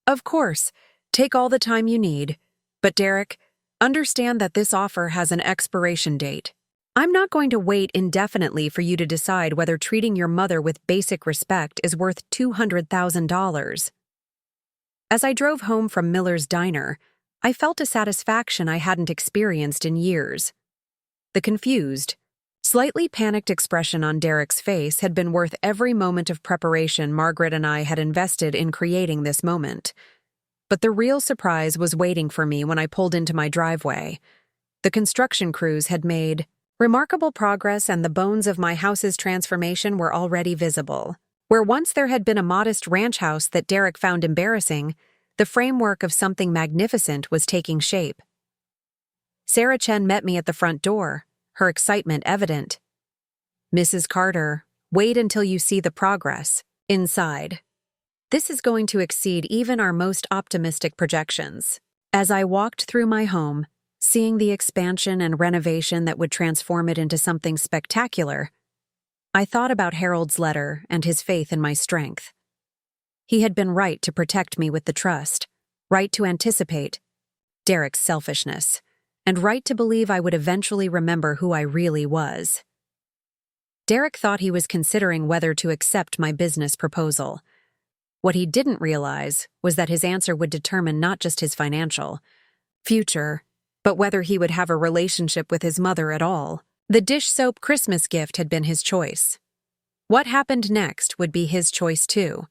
"Of course, take all the time you need. But Derek, understand that this offer has an expiration date. I'm not going to wait indefinitely for you to decide whether treating your mother with basic respect is worth $200,000. As I drove home from Miller's Diner, I felt a satisfaction I hadn't experienced in years. The confused, slightly panicked expression on Derek's face had been worth every moment of preparation Margaret and I had invested in creating this moment. But the real surprise was waiting for me when I pulled into my driveway. The construction crews had made remarkable progress, and the bones of my house's transformation were already visible. Where once there had been a modest ranch house that Derek found embarrassing, the framework of something magnificent was taking shape. Sarah Chen met me at the front door, her excitement evident. "Mrs. Carter, wait until you see the progress inside. This is going to exceed even our most optimistic projections." As I walked through my home, seeing the expansion and renovation that would transform it into something spectacular, I thought about Harold's letter and his faith in my strength. He had been right to protect me with the trust, right to anticipate Derek's selfishness, and right to believe I would eventually remember who I really was. Derek thought he was considering whether to accept my business proposal. What he didn't realize was that his answer would determine not just his financial future, but whether he would have a relationship with his mother at all. The dish soap Christmas gift had been his choice. What happened next would be his choice too.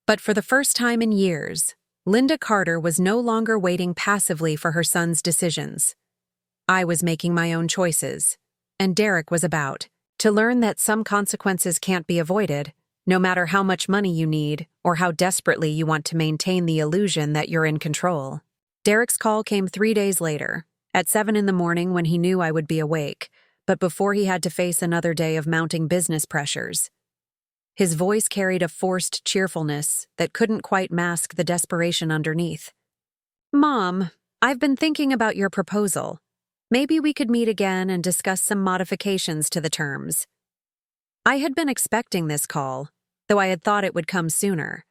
But for the first time in years, Linda Carter was no longer waiting passively for her son's decisions. I was making my own choices, and Derek was about to learn that some consequences can't be avoided, no matter how much money you need or how desperately you want to maintain the illusion that you're in control. Derek's call came 3 days later, at 7 in the morning when he knew I would be awake, but before he had to face another day of mounting business pressures. His voice carried a forced cheerfulness that couldn't quite mask the desperation underneath. "Mom, I've been thinking about your proposal. Maybe we could meet again and discuss some modifications to the terms." I had been expecting this call, though I had thought it would come sooner.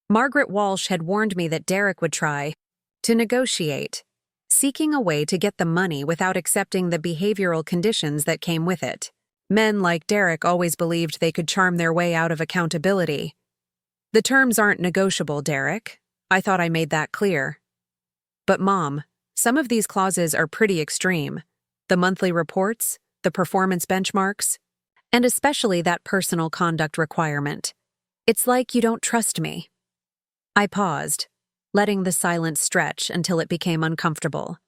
Margaret Walsh had warned me that Derek would try to negotiate, seeking a way to get the money without accepting the behavioral conditions that came with it. Men like Derek always believed they could charm their way out of accountability. "The terms aren't negotiable, Derek. I thought I made that clear." "But Mom, some of these clauses are pretty extreme. The monthly reports, the performance benchmarks, and especially that personal conduct requirement. It's like you don't trust me." I paused, letting the silence stretch until it became uncomfortable.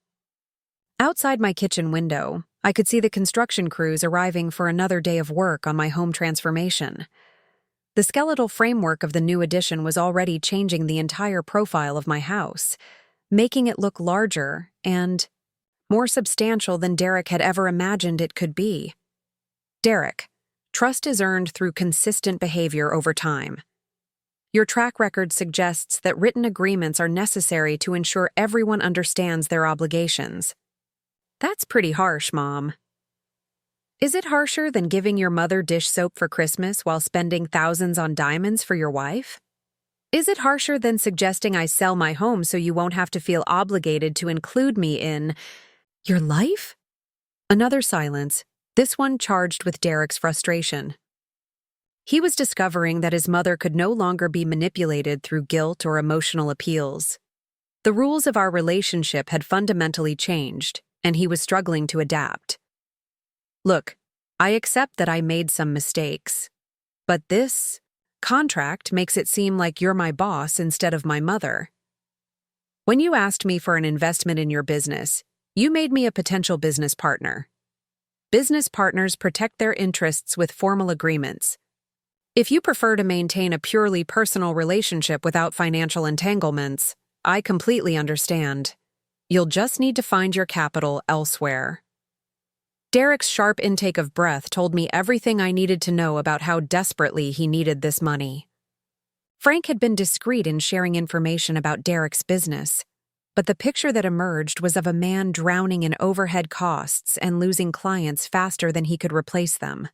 Outside my kitchen window, I could see the construction crews arriving for another day of work on my home transformation. The skeletal framework of the new addition was already changing the entire profile of my house, making it look larger and more substantial than Derek had ever imagined it could be. "Derek, trust is earned through consistent behavior over time. Your track record suggests that written agreements are necessary to ensure everyone understands their obligations." "That's pretty harsh, Mom." "Is it harsher than giving your mother dish soap for Christmas while spending thousands on diamonds for your wife? Is it harsher than suggesting I sell my home so you won't have to feel obligated to include me in your life?" Another silence, this one charged with Derek's frustration. He was discovering that his mother could no longer be manipulated through guilt or emotional appeals. The rules of our relationship had fundamentally changed, and he was struggling to adapt. "Look, I accept that I made some mistakes, but this contract makes it seem like you're my boss instead of my mother. When you asked me for an investment in your business, you made me a potential business partner. Business partners protect their interests with formal agreements. If you prefer to maintain a purely personal relationship without financial entanglements, I completely understand. You'll just need to find your capital elsewhere. Derek's sharp intake of breath told me everything I needed to know about how desperately he needed this money. Frank had been discreet in sharing information about Derek's business, but the picture that emerged was of a man drowning in overhead costs and losing clients faster than he could replace them.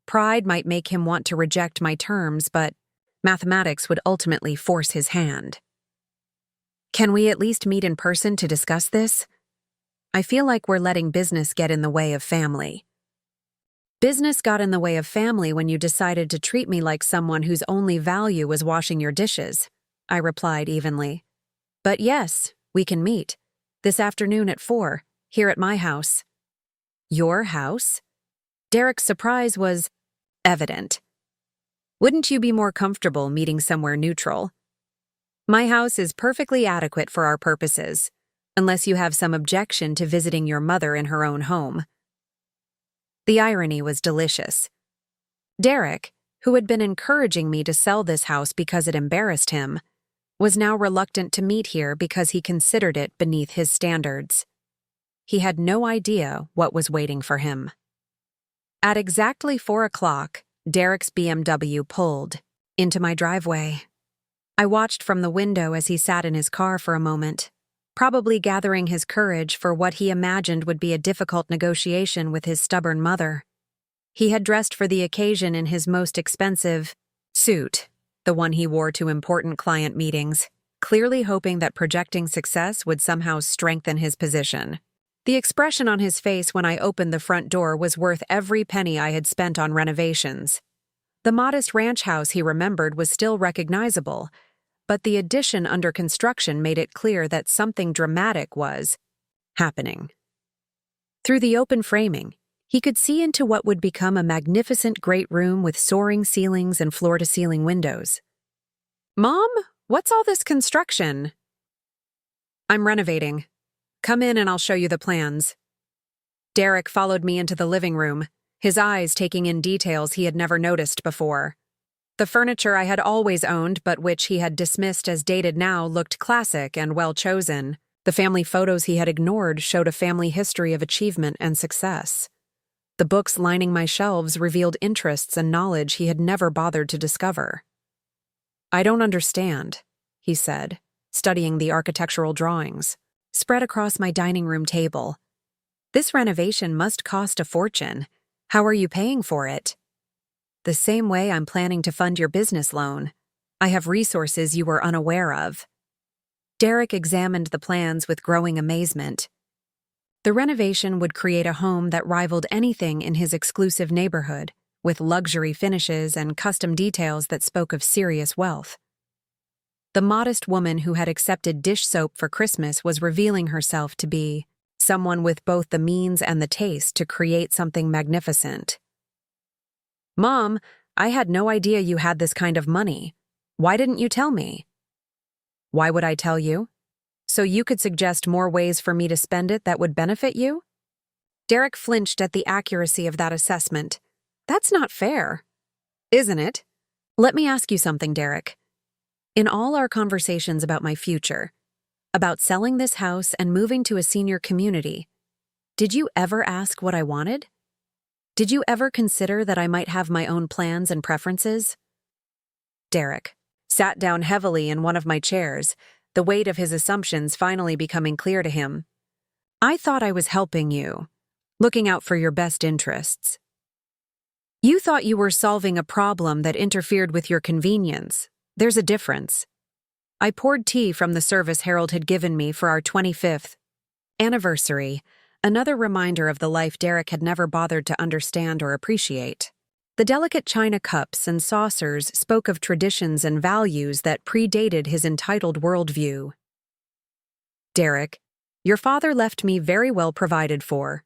Pride might make him want to reject my terms, but mathematics would ultimately force his hand. Can we at least meet in person to discuss this? I feel like we're letting business get in the way of family. Business got in the way of family when you decided to treat me like someone whose only value was washing your dishes, I replied evenly. But yes, we can meet. This afternoon at 4, here at my house. Your house? Derek's surprise was evident. Wouldn't you be more comfortable meeting somewhere neutral? My house is perfectly adequate for our purposes, unless you have some objection to visiting your mother in her own home. The irony was delicious. Derek, who had been encouraging me to sell this house because it embarrassed him, was now reluctant to meet here because he considered it beneath his standards. He had no idea what was waiting for him. At exactly 4 o'clock, Derek's BMW pulled into my driveway. I watched from the window as he sat in his car for a moment, probably gathering his courage for what he imagined would be a difficult negotiation with his stubborn mother. He had dressed for the occasion in his most expensive suit, the one he wore to important client meetings, clearly hoping that projecting success would somehow strengthen his position. The expression on his face when I opened the front door was worth every penny I had spent on renovations. The modest ranch house he remembered was still recognizable, but the addition under construction made it clear that something dramatic was happening. Through the open framing, he could see into what would become a magnificent great room with soaring ceilings and floor-to-ceiling windows. "Mom, what's all this construction?" "I'm renovating. Come in and I'll show you the plans." Derek followed me into the living room, his eyes taking in details he had never noticed before. The furniture I had always owned but which he had dismissed as dated now looked classic and well-chosen. The family photos he had ignored showed a family history of achievement and success. The books lining my shelves revealed interests and knowledge he had never bothered to discover. "I don't understand," he said, studying the architectural drawings, spread across my dining room table. "This renovation must cost a fortune. How are you paying for it?" "The same way I'm planning to fund your business loan. I have resources you were unaware of." Derek examined the plans with growing amazement. The renovation would create a home that rivaled anything in his exclusive neighborhood, with luxury finishes and custom details that spoke of serious wealth. The modest woman who had accepted dish soap for Christmas was revealing herself to be someone with both the means and the taste to create something magnificent. "Mom, I had no idea you had this kind of money. Why didn't you tell me?" "Why would I tell you? So you could suggest more ways for me to spend it that would benefit you?" Derek flinched at the accuracy of that assessment. "That's not fair." "Isn't it? Let me ask you something, Derek. In all our conversations about my future, about selling this house and moving to a senior community, did you ever ask what I wanted? Did you ever consider that I might have my own plans and preferences?" Derek sat down heavily in one of my chairs, the weight of his assumptions finally becoming clear to him. "I thought I was helping you, looking out for your best interests. You thought you were solving a problem that interfered with your convenience. There's a difference." I poured tea from the service Harold had given me for our 25th anniversary, another reminder of the life Derek had never bothered to understand or appreciate. The delicate china cups and saucers spoke of traditions and values that predated his entitled worldview. "Derek, your father left me very well provided for.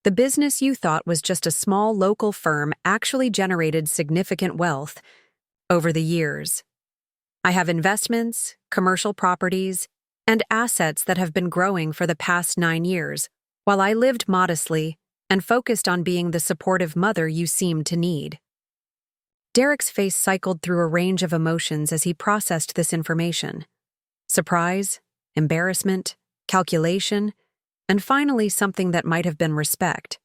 The business you thought was just a small local firm actually generated significant wealth over the years. I have investments, commercial properties, and assets that have been growing for the past 9 years, while I lived modestly and focused on being the supportive mother you seemed to need." Derek's face cycled through a range of emotions as he processed this information. Surprise, embarrassment, calculation, and finally something that might have been respect.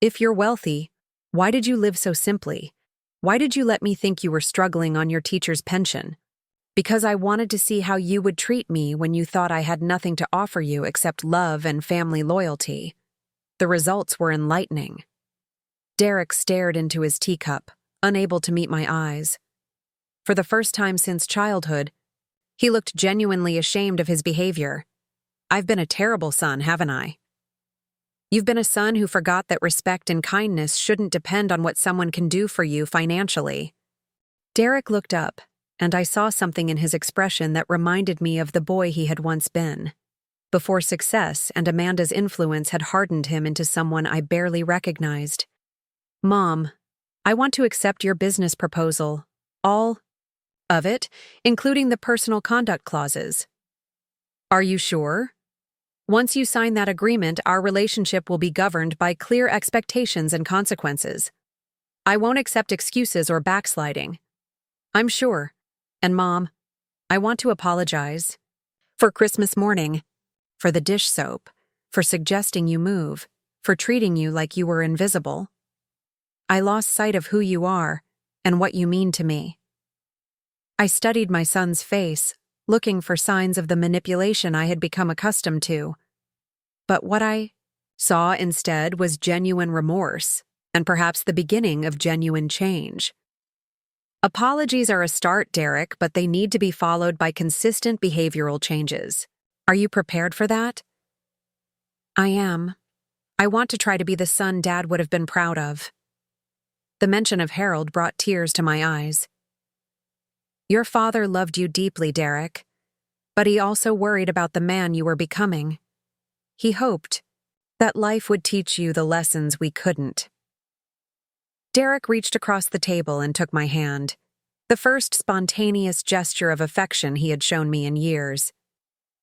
If you're wealthy, why did you live so simply? Why did you let me think you were struggling on your teacher's pension? Because I wanted to see how you would treat me when you thought I had nothing to offer you except love and family loyalty. The results were enlightening. Derek stared into his teacup, unable to meet my eyes. For the first time since childhood, he looked genuinely ashamed of his behavior. I've been a terrible son, haven't I? You've been a son who forgot that respect and kindness shouldn't depend on what someone can do for you financially. Derek looked up, and I saw something in his expression that reminded me of the boy he had once been. Before success and Amanda's influence had hardened him into someone I barely recognized. Mom, I want to accept your business proposal. All of it, including the personal conduct clauses. Are you sure? Once you sign that agreement, our relationship will be governed by clear expectations and consequences. I won't accept excuses or backsliding. I'm sure. And Mom, I want to apologize. For Christmas morning. For the dish soap. For suggesting you move. For treating you like you were invisible. I lost sight of who you are and what you mean to me. I studied my son's face, looking for signs of the manipulation I had become accustomed to. But what I saw instead was genuine remorse, and perhaps the beginning of genuine change. Apologies are a start, Derek, but they need to be followed by consistent behavioral changes. Are you prepared for that? I am. I want to try to be the son Dad would have been proud of. The mention of Harold brought tears to my eyes. Your father loved you deeply, Derek, but he also worried about the man you were becoming. He hoped that life would teach you the lessons we couldn't. Derek reached across the table and took my hand, the first spontaneous gesture of affection he had shown me in years.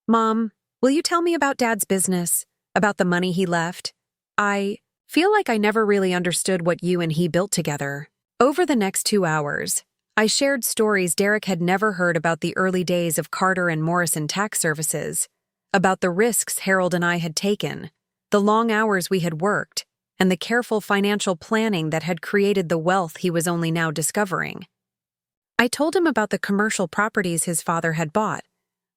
Mom, will you tell me about Dad's business, about the money he left? I feel like I never really understood what you and he built together. Over the next 2 hours, I shared stories Derek had never heard about the early days of Carter and Morrison Tax Services, about the risks Harold and I had taken, the long hours we had worked, and the careful financial planning that had created the wealth he was only now discovering. I told him about the commercial properties his father had bought,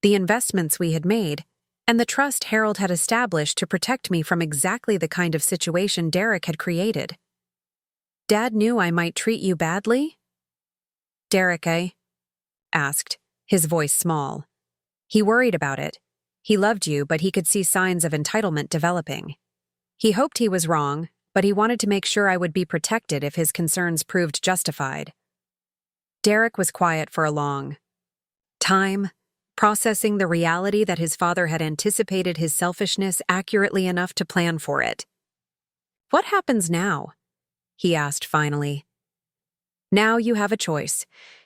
the investments we had made, and the trust Harold had established to protect me from exactly the kind of situation Derek had created. Dad knew I might treat you badly? Derek, asked, his voice small. He worried about it. He loved you, but he could see signs of entitlement developing. He hoped he was wrong, but he wanted to make sure I would be protected if his concerns proved justified. Derek was quiet for a long time, processing the reality that his father had anticipated his selfishness accurately enough to plan for it. What happens now? He asked finally. Now you have a choice.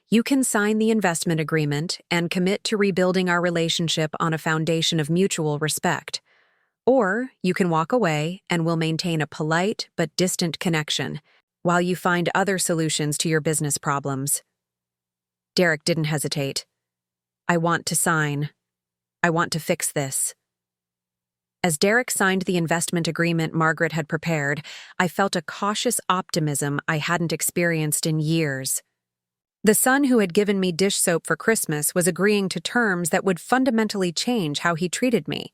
You can sign the investment agreement and commit to rebuilding our relationship on a foundation of mutual respect. Or you can walk away and we'll maintain a polite but distant connection while you find other solutions to your business problems. Derek didn't hesitate. I want to sign. I want to fix this. As Derek signed the investment agreement Margaret had prepared, I felt a cautious optimism I hadn't experienced in years. The son who had given me dish soap for Christmas was agreeing to terms that would fundamentally change how he treated me,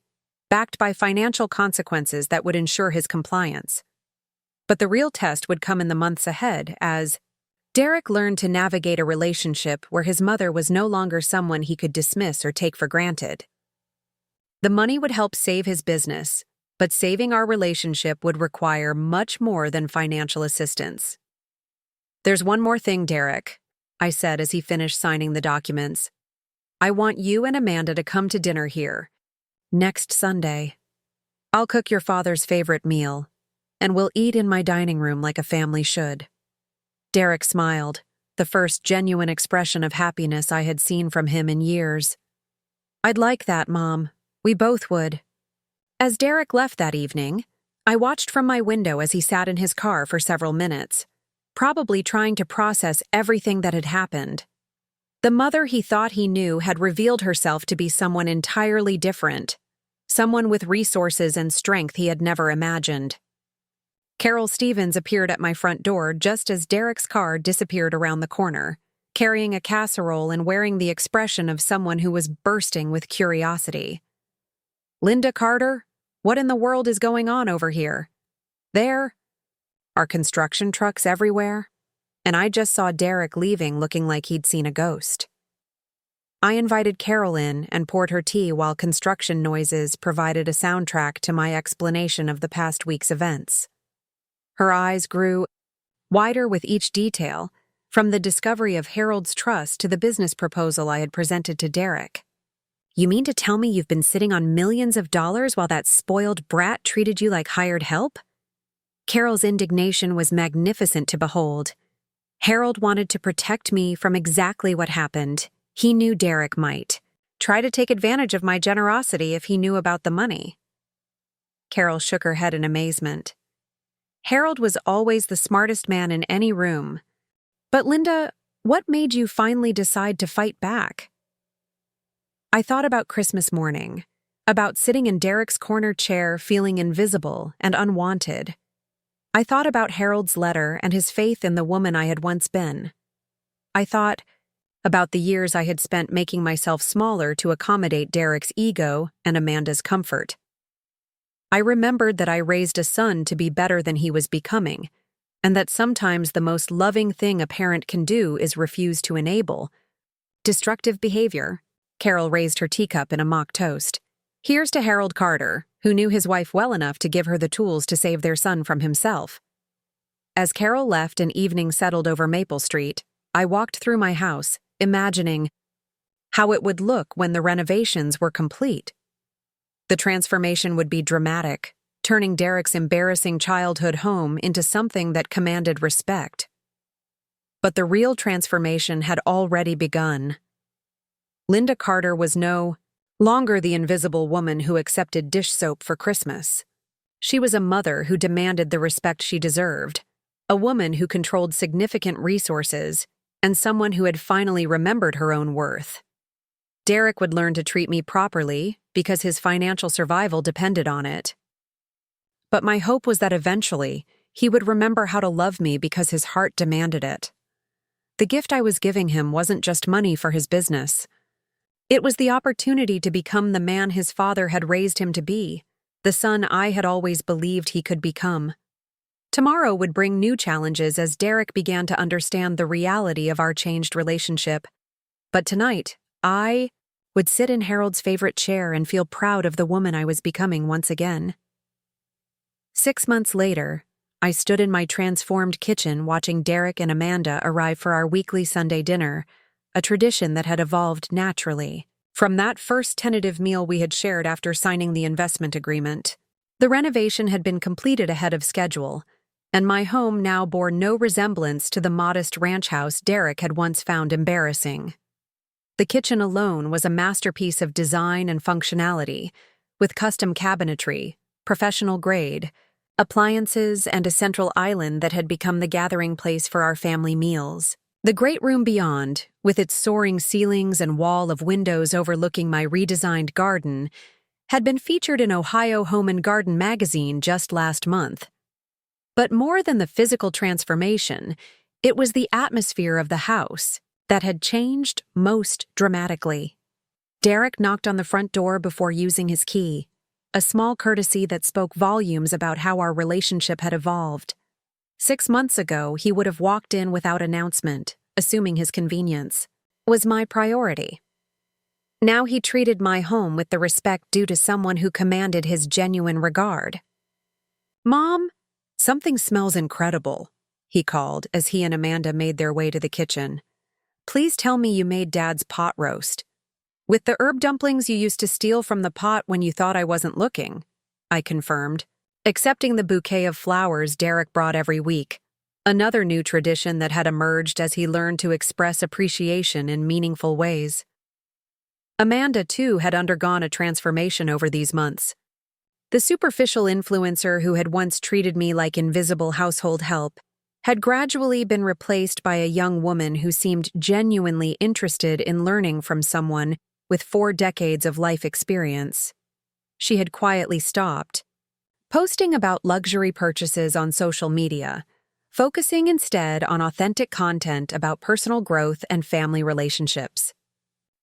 backed by financial consequences that would ensure his compliance. But the real test would come in the months ahead as Derek learned to navigate a relationship where his mother was no longer someone he could dismiss or take for granted. The money would help save his business, but saving our relationship would require much more than financial assistance. There's one more thing, Derek, I said as he finished signing the documents. I want you and Amanda to come to dinner here, next Sunday. I'll cook your father's favorite meal, and we'll eat in my dining room like a family should. Derek smiled, the first genuine expression of happiness I had seen from him in years. I'd like that, Mom. We both would. As Derek left that evening, I watched from my window as he sat in his car for several minutes, probably trying to process everything that had happened. The mother he thought he knew had revealed herself to be someone entirely different, someone with resources and strength he had never imagined. Carol Stevens appeared at my front door just as Derek's car disappeared around the corner, carrying a casserole and wearing the expression of someone who was bursting with curiosity. "Linda Carter, what in the world is going on over here? There are construction trucks everywhere, and I just saw Derek leaving looking like he'd seen a ghost." I invited Carol in and poured her tea while construction noises provided a soundtrack to my explanation of the past week's events. Her eyes grew wider with each detail, from the discovery of Harold's trust to the business proposal I had presented to Derek. "You mean to tell me you've been sitting on millions of dollars while that spoiled brat treated you like hired help?" Carol's indignation was magnificent to behold. Harold wanted to protect me from exactly what happened. He knew Derek might try to take advantage of my generosity if he knew about the money. Carol shook her head in amazement. Harold was always the smartest man in any room. But Linda, what made you finally decide to fight back? I thought about Christmas morning, about sitting in Derek's corner chair feeling invisible and unwanted. I thought about Harold's letter and his faith in the woman I had once been. I thought about the years I had spent making myself smaller to accommodate Derek's ego and Amanda's comfort. I remembered that I raised a son to be better than he was becoming, and that sometimes the most loving thing a parent can do is refuse to enable destructive behavior. Carol raised her teacup in a mock toast. Here's to Harold Carter, who knew his wife well enough to give her the tools to save their son from himself. As Carol left and evening settled over Maple Street, I walked through my house, imagining how it would look when the renovations were complete. The transformation would be dramatic, turning Derek's embarrassing childhood home into something that commanded respect. But the real transformation had already begun. Linda Carter was no longer the invisible woman who accepted dish soap for Christmas. She was a mother who demanded the respect she deserved, a woman who controlled significant resources, and someone who had finally remembered her own worth. Derek would learn to treat me properly because his financial survival depended on it. But my hope was that eventually he would remember how to love me because his heart demanded it. The gift I was giving him wasn't just money for his business. It was the opportunity to become the man his father had raised him to be, the son I had always believed he could become. Tomorrow would bring new challenges as Derek began to understand the reality of our changed relationship. But tonight, I would sit in Harold's favorite chair and feel proud of the woman I was becoming once again. 6 months later, I stood in my transformed kitchen watching Derek and Amanda arrive for our weekly Sunday dinner, a tradition that had evolved naturally from that first tentative meal we had shared after signing the investment agreement. The renovation had been completed ahead of schedule, and my home now bore no resemblance to the modest ranch house Derek had once found embarrassing. The kitchen alone was a masterpiece of design and functionality, with custom cabinetry, professional grade, appliances, and a central island that had become the gathering place for our family meals. The great room beyond, with its soaring ceilings and wall of windows overlooking my redesigned garden, had been featured in Ohio Home and Garden magazine just last month. But more than the physical transformation, it was the atmosphere of the house that had changed most dramatically. Derek knocked on the front door before using his key, a small courtesy that spoke volumes about how our relationship had evolved. 6 months ago, he would have walked in without announcement, assuming his convenience was my priority. Now he treated my home with the respect due to someone who commanded his genuine regard. "Mom, something smells incredible," he called as he and Amanda made their way to the kitchen. "Please tell me you made Dad's pot roast. With the herb dumplings you used to steal from the pot when you thought I wasn't looking," I confirmed, accepting the bouquet of flowers Derek brought every week, another new tradition that had emerged as he learned to express appreciation in meaningful ways. Amanda, too, had undergone a transformation over these months. The superficial influencer who had once treated me like invisible household help had gradually been replaced by a young woman who seemed genuinely interested in learning from someone with 4 decades of life experience. she had quietly stopped, posting about luxury purchases on social media, focusing instead on authentic content about personal growth and family relationships.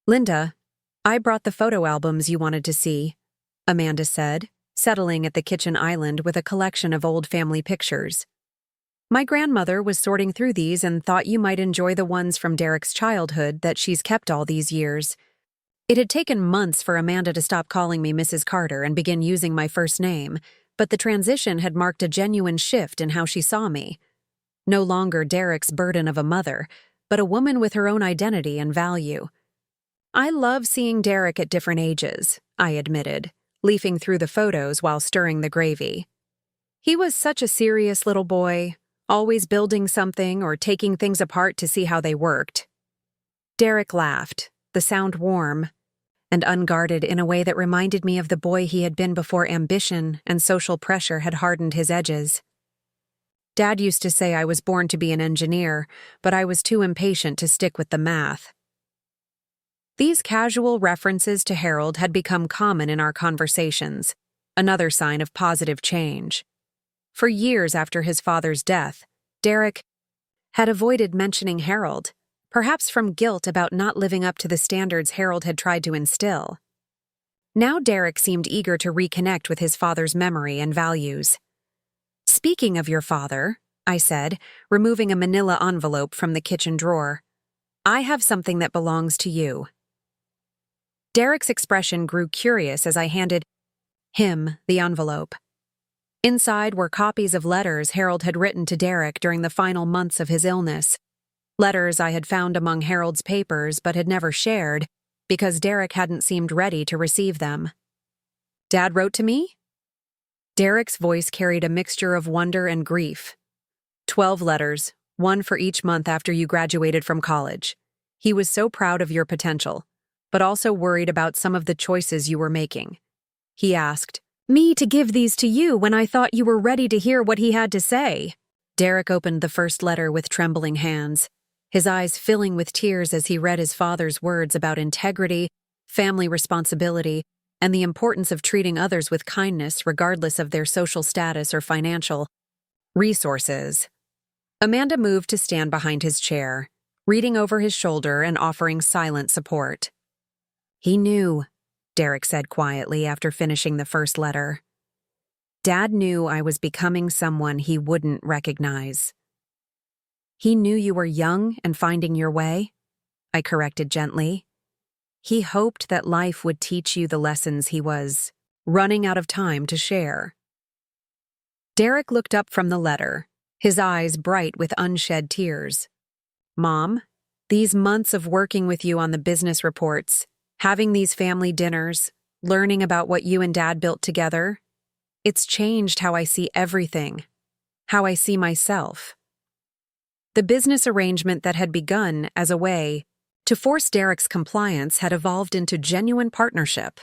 "Linda, I brought the photo albums you wanted to see," Amanda said, settling at the kitchen island with a collection of old family pictures. "My grandmother was sorting through these and thought you might enjoy the ones from Derek's childhood that she's kept all these years." It had taken months for Amanda to stop calling me Mrs. Carter and begin using my first name, but the transition had marked a genuine shift in how she saw me. No longer Derek's burden of a mother, but a woman with her own identity and value. "I love seeing Derek at different ages," I admitted, leafing through the photos while stirring the gravy. "He was such a serious little boy, always building something or taking things apart to see how they worked." Derek laughed, the sound warm and unguarded in a way that reminded me of the boy he had been before ambition and social pressure had hardened his edges. "Dad used to say I was born to be an engineer, but I was too impatient to stick with the math." These casual references to Harold had become common in our conversations, another sign of positive change. For years after his father's death, Derek had avoided mentioning Harold, perhaps from guilt about not living up to the standards Harold had tried to instill. Now Derek seemed eager to reconnect with his father's memory and values. "Speaking of your father," I said, removing a manila envelope from the kitchen drawer, "I have something that belongs to you." Derek's expression grew curious as I handed him the envelope. Inside were copies of letters Harold had written to Derek during the final months of his illness. Letters I had found among Harold's papers but had never shared because Derek hadn't seemed ready to receive them. "Dad wrote to me?" Derek's voice carried a mixture of wonder and grief. 12 letters, one for each month after you graduated from college. He was so proud of your potential, but also worried about some of the choices you were making. He asked me to give these to you when I thought you were ready to hear what he had to say." Derek opened the first letter with trembling hands, his eyes filling with tears as he read his father's words about integrity, family responsibility, and the importance of treating others with kindness regardless of their social status or financial resources. Amanda moved to stand behind his chair, reading over his shoulder and offering silent support. "He knew," Derek said quietly after finishing the first letter. "Dad knew I was becoming someone he wouldn't recognize." "He knew you were young and finding your way," I corrected gently. "He hoped that life would teach you the lessons he was running out of time to share." Derek looked up from the letter, his eyes bright with unshed tears. "Mom, these months of working with you on the business reports, having these family dinners, learning about what you and Dad built together, it's changed how I see everything, how I see myself." The business arrangement that had begun as a way to force Derek's compliance had evolved into genuine partnership.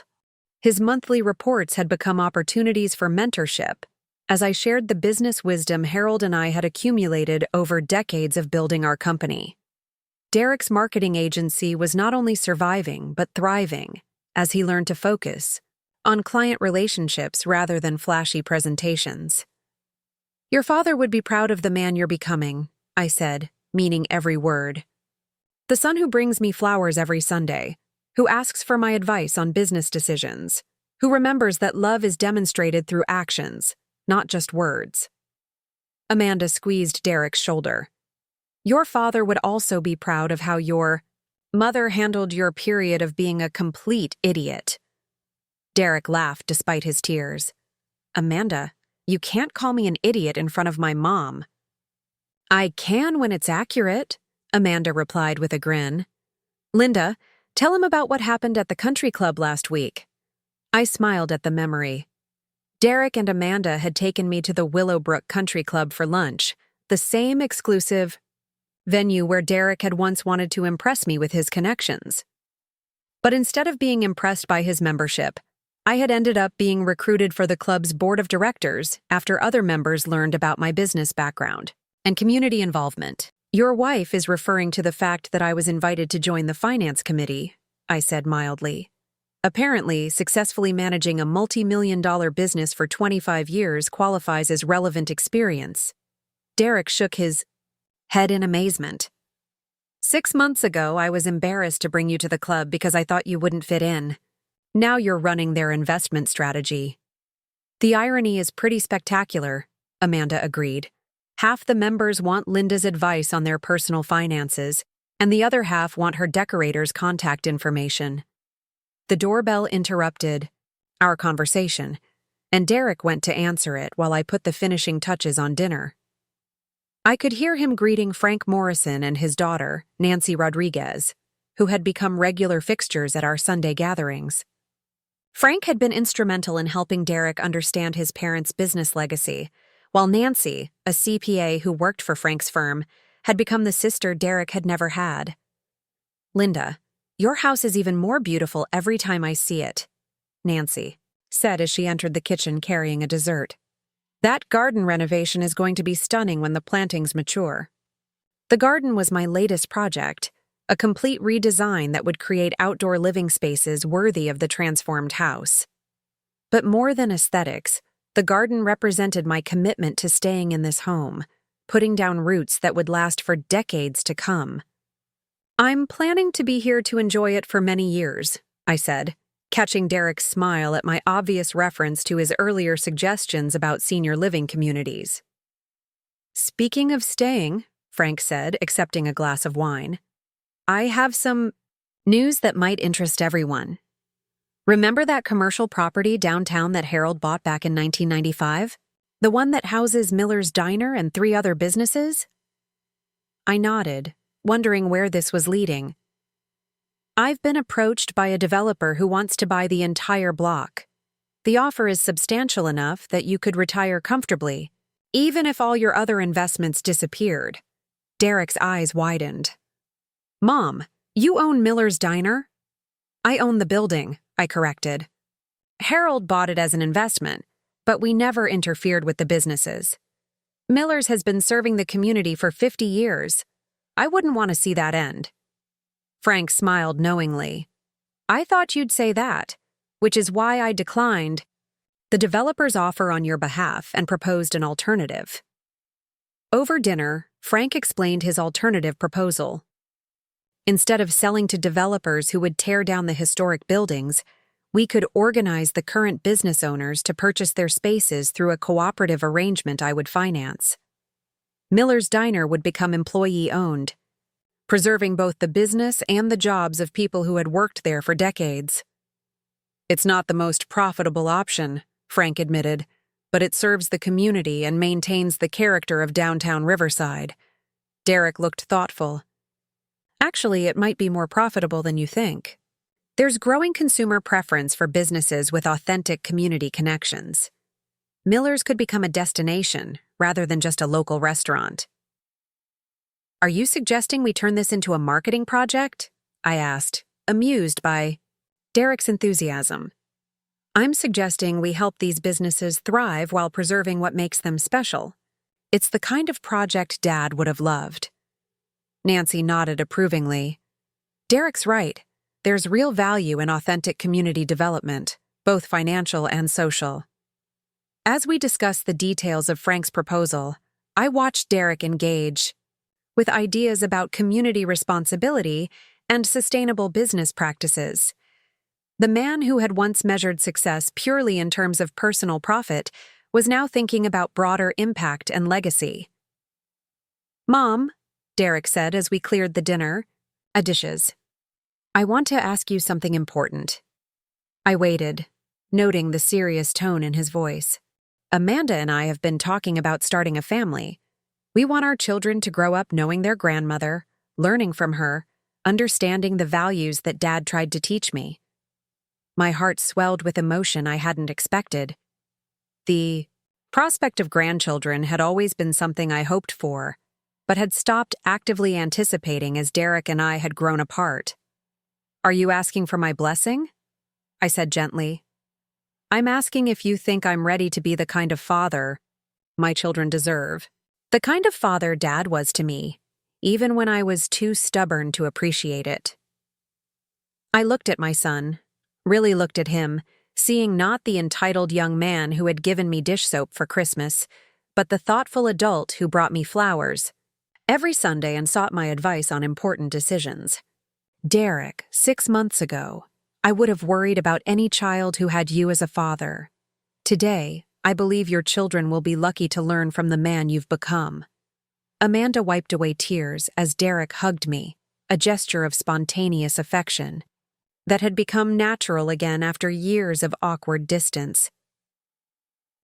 His monthly reports had become opportunities for mentorship, as I shared the business wisdom Harold and I had accumulated over decades of building our company. Derek's marketing agency was not only surviving but thriving, as he learned to focus on client relationships rather than flashy presentations. "Your father would be proud of the man you're becoming," I said, meaning every word. "The son who brings me flowers every Sunday, who asks for my advice on business decisions, who remembers that love is demonstrated through actions, not just words." Amanda squeezed Derek's shoulder. "Your father would also be proud of how your mother handled your period of being a complete idiot." Derek laughed despite his tears. "Amanda, you can't call me an idiot in front of my mom." "I can when it's accurate," Amanda replied with a grin. "Linda, tell him about what happened at the country club last week." I smiled at the memory. Derek and Amanda had taken me to the Willowbrook Country Club for lunch, the same exclusive venue where Derek had once wanted to impress me with his connections. But instead of being impressed by his membership, I had ended up being recruited for the club's board of directors after other members learned about my business background and community involvement. "Your wife is referring to the fact that I was invited to join the finance committee," I said mildly. Apparently, successfully managing a multi-million-dollar business for 25 years qualifies as relevant experience. Derek shook his head in amazement. 6 months ago, I was embarrassed to bring you to the club because I thought you wouldn't fit in. Now you're running their investment strategy. The irony is pretty spectacular, Amanda agreed. Half the members want Linda's advice on their personal finances, and the other half want her decorator's contact information. The doorbell interrupted our conversation, and Derek went to answer it while I put the finishing touches on dinner. I could hear him greeting Frank Morrison and his daughter, Nancy Rodriguez, who had become regular fixtures at our Sunday gatherings. Frank had been instrumental in helping Derek understand his parents' business legacy, while Nancy, a CPA who worked for Frank's firm, had become the sister Derek had never had. "Linda, your house is even more beautiful every time I see it," Nancy said as she entered the kitchen carrying a dessert. "That garden renovation is going to be stunning when the plantings mature." The garden was my latest project, a complete redesign that would create outdoor living spaces worthy of the transformed house. But more than aesthetics, the garden represented my commitment to staying in this home, putting down roots that would last for decades to come. "I'm planning to be here to enjoy it for many years," I said, catching Derek's smile at my obvious reference to his earlier suggestions about senior living communities. "Speaking of staying," Frank said, accepting a glass of wine, "I have some news that might interest everyone. Remember that commercial property downtown that Harold bought back in 1995? The one that houses Miller's Diner and 3 other businesses?" I nodded, wondering where this was leading. "I've been approached by a developer who wants to buy the entire block. The offer is substantial enough that you could retire comfortably, even if all your other investments disappeared." Derek's eyes widened. "Mom, you own Miller's Diner?" "I own the building," I corrected. "Harold bought it as an investment, but we never interfered with the businesses. Miller's has been serving the community for 50 years. I wouldn't want to see that end." Frank smiled knowingly. "I thought you'd say that, which is why I declined the developer's offer on your behalf and proposed an alternative." Over dinner, Frank explained his alternative proposal. Instead of selling to developers who would tear down the historic buildings, we could organize the current business owners to purchase their spaces through a cooperative arrangement I would finance. Miller's Diner would become employee-owned, preserving both the business and the jobs of people who had worked there for decades. "It's not the most profitable option," Frank admitted, "but it serves the community and maintains the character of downtown Riverside." Derek looked thoughtful. "Actually, it might be more profitable than you think. There's growing consumer preference for businesses with authentic community connections. Miller's could become a destination rather than just a local restaurant." "Are you suggesting we turn this into a marketing project?" I asked, amused by Derek's enthusiasm. "I'm suggesting we help these businesses thrive while preserving what makes them special. It's the kind of project Dad would have loved." Nancy nodded approvingly. "Derek's right. There's real value in authentic community development, both financial and social." As we discussed the details of Frank's proposal, I watched Derek engage with ideas about community responsibility and sustainable business practices. The man who had once measured success purely in terms of personal profit was now thinking about broader impact and legacy. "Mom," Derek said as we cleared the dinner dishes, "I want to ask you something important." I waited, noting the serious tone in his voice. "Amanda and I have been talking about starting a family. We want our children to grow up knowing their grandmother, learning from her, understanding the values that Dad tried to teach me." My heart swelled with emotion I hadn't expected. The prospect of grandchildren had always been something I hoped for, but had stopped actively anticipating as Derek and I had grown apart. "Are you asking for my blessing?" I said gently. "I'm asking if you think I'm ready to be the kind of father my children deserve. The kind of father Dad was to me, even when I was too stubborn to appreciate it." I looked at my son, really looked at him, seeing not the entitled young man who had given me dish soap for Christmas, but the thoughtful adult who brought me flowers every Sunday and sought my advice on important decisions. Derek, 6 months ago, I would have worried about any child who had you as a father. Today, I believe your children will be lucky to learn from the man you've become. Amanda wiped away tears as Derek hugged me, a gesture of spontaneous affection that had become natural again after years of awkward distance.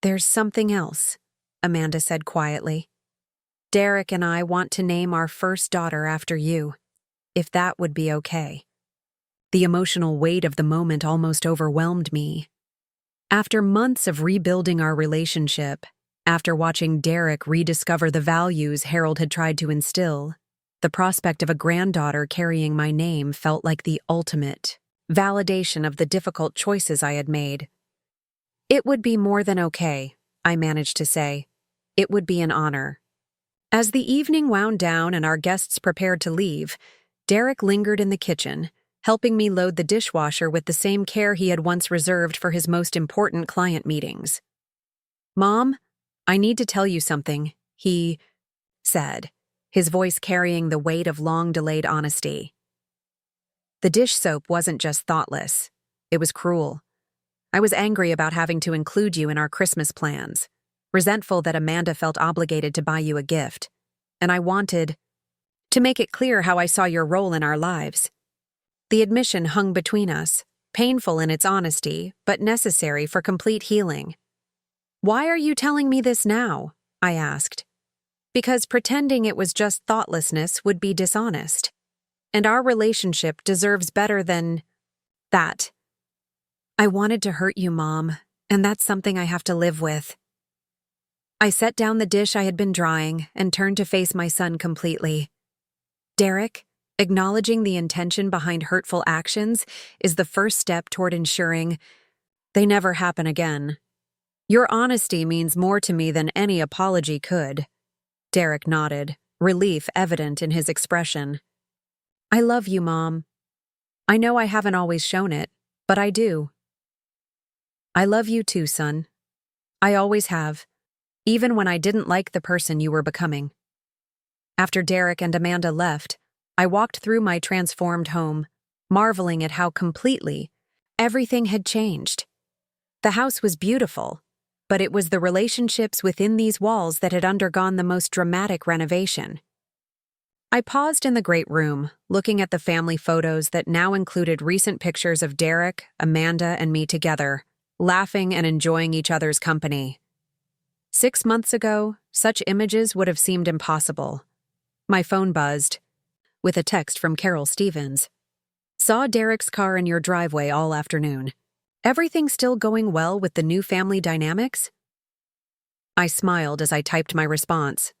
"There's something else," Amanda said quietly. "Derek and I want to name our first daughter after you, if that would be okay." The emotional weight of the moment almost overwhelmed me. After months of rebuilding our relationship, after watching Derek rediscover the values Harold had tried to instill, the prospect of a granddaughter carrying my name felt like the ultimate validation of the difficult choices I had made. "It would be more than okay," I managed to say. "It would be an honor." As the evening wound down and our guests prepared to leave, Derek lingered in the kitchen, helping me load the dishwasher with the same care he had once reserved for his most important client meetings. "Mom, I need to tell you something," he said, his voice carrying the weight of long-delayed honesty. The dish soap wasn't just thoughtless, it was cruel. I was angry about having to include you in our Christmas plans, resentful that Amanda felt obligated to buy you a gift, and I wanted to make it clear how I saw your role in our lives. The admission hung between us, painful in its honesty, but necessary for complete healing. "Why are you telling me this now?" I asked. "Because pretending it was just thoughtlessness would be dishonest. And our relationship deserves better than that. I wanted to hurt you, Mom, and that's something I have to live with." I set down the dish I had been drying and turned to face my son completely. "Derek, acknowledging the intention behind hurtful actions is the first step toward ensuring they never happen again. Your honesty means more to me than any apology could." Derek nodded, relief evident in his expression. "I love you, Mom. I know I haven't always shown it, but I do." "I love you too, son. I always have, even when I didn't like the person you were becoming." After Derek and Amanda left, I walked through my transformed home, marveling at how completely everything had changed. The house was beautiful, but it was the relationships within these walls that had undergone the most dramatic renovation. I paused in the great room, looking at the family photos that now included recent pictures of Derek, Amanda, and me together, laughing and enjoying each other's company. 6 months ago, such images would have seemed impossible. My phone buzzed, with a text from Carol Stevens. "Saw Derek's car in your driveway all afternoon. Everything still going well with the new family dynamics?" I smiled as I typed my response.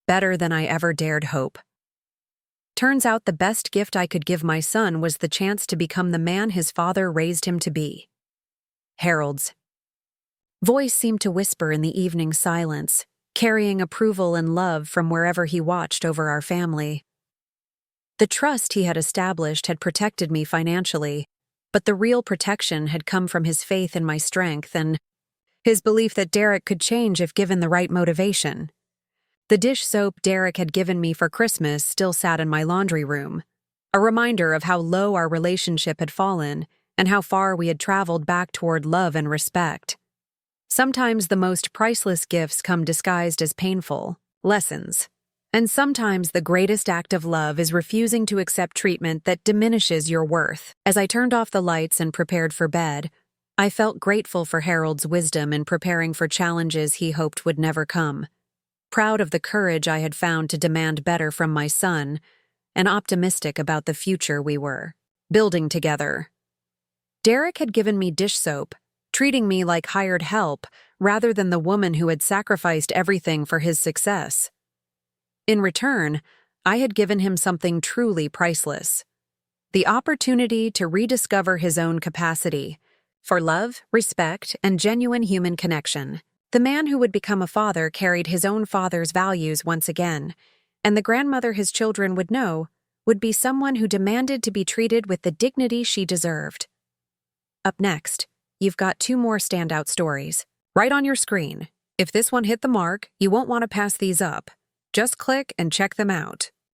Better than I ever dared hope. Turns out the best gift I could give my son was the chance to become the man his father raised him to be. Harold's voice seemed to whisper in the evening silence, carrying approval and love from wherever he watched over our family. The trust he had established had protected me financially, but the real protection had come from his faith in my strength and his belief that Derek could change if given the right motivation. The dish soap Derek had given me for Christmas still sat in my laundry room, a reminder of how low our relationship had fallen and how far we had traveled back toward love and respect. Sometimes the most priceless gifts come disguised as painful lessons. And sometimes the greatest act of love is refusing to accept treatment that diminishes your worth. As I turned off the lights and prepared for bed, I felt grateful for Harold's wisdom in preparing for challenges he hoped would never come. Proud of the courage I had found to demand better from my son, and optimistic about the future we were building together. Derek had given me dish soap, treating me like hired help rather than the woman who had sacrificed everything for his success. In return, I had given him something truly priceless: the opportunity to rediscover his own capacity for love, respect, and genuine human connection. The man who would become a father carried his own father's values once again, and the grandmother his children would know would be someone who demanded to be treated with the dignity she deserved. Up next, you've got 2 more standout stories. Right on your screen. If this one hit the mark, you won't want to pass these up. Just click and check them out.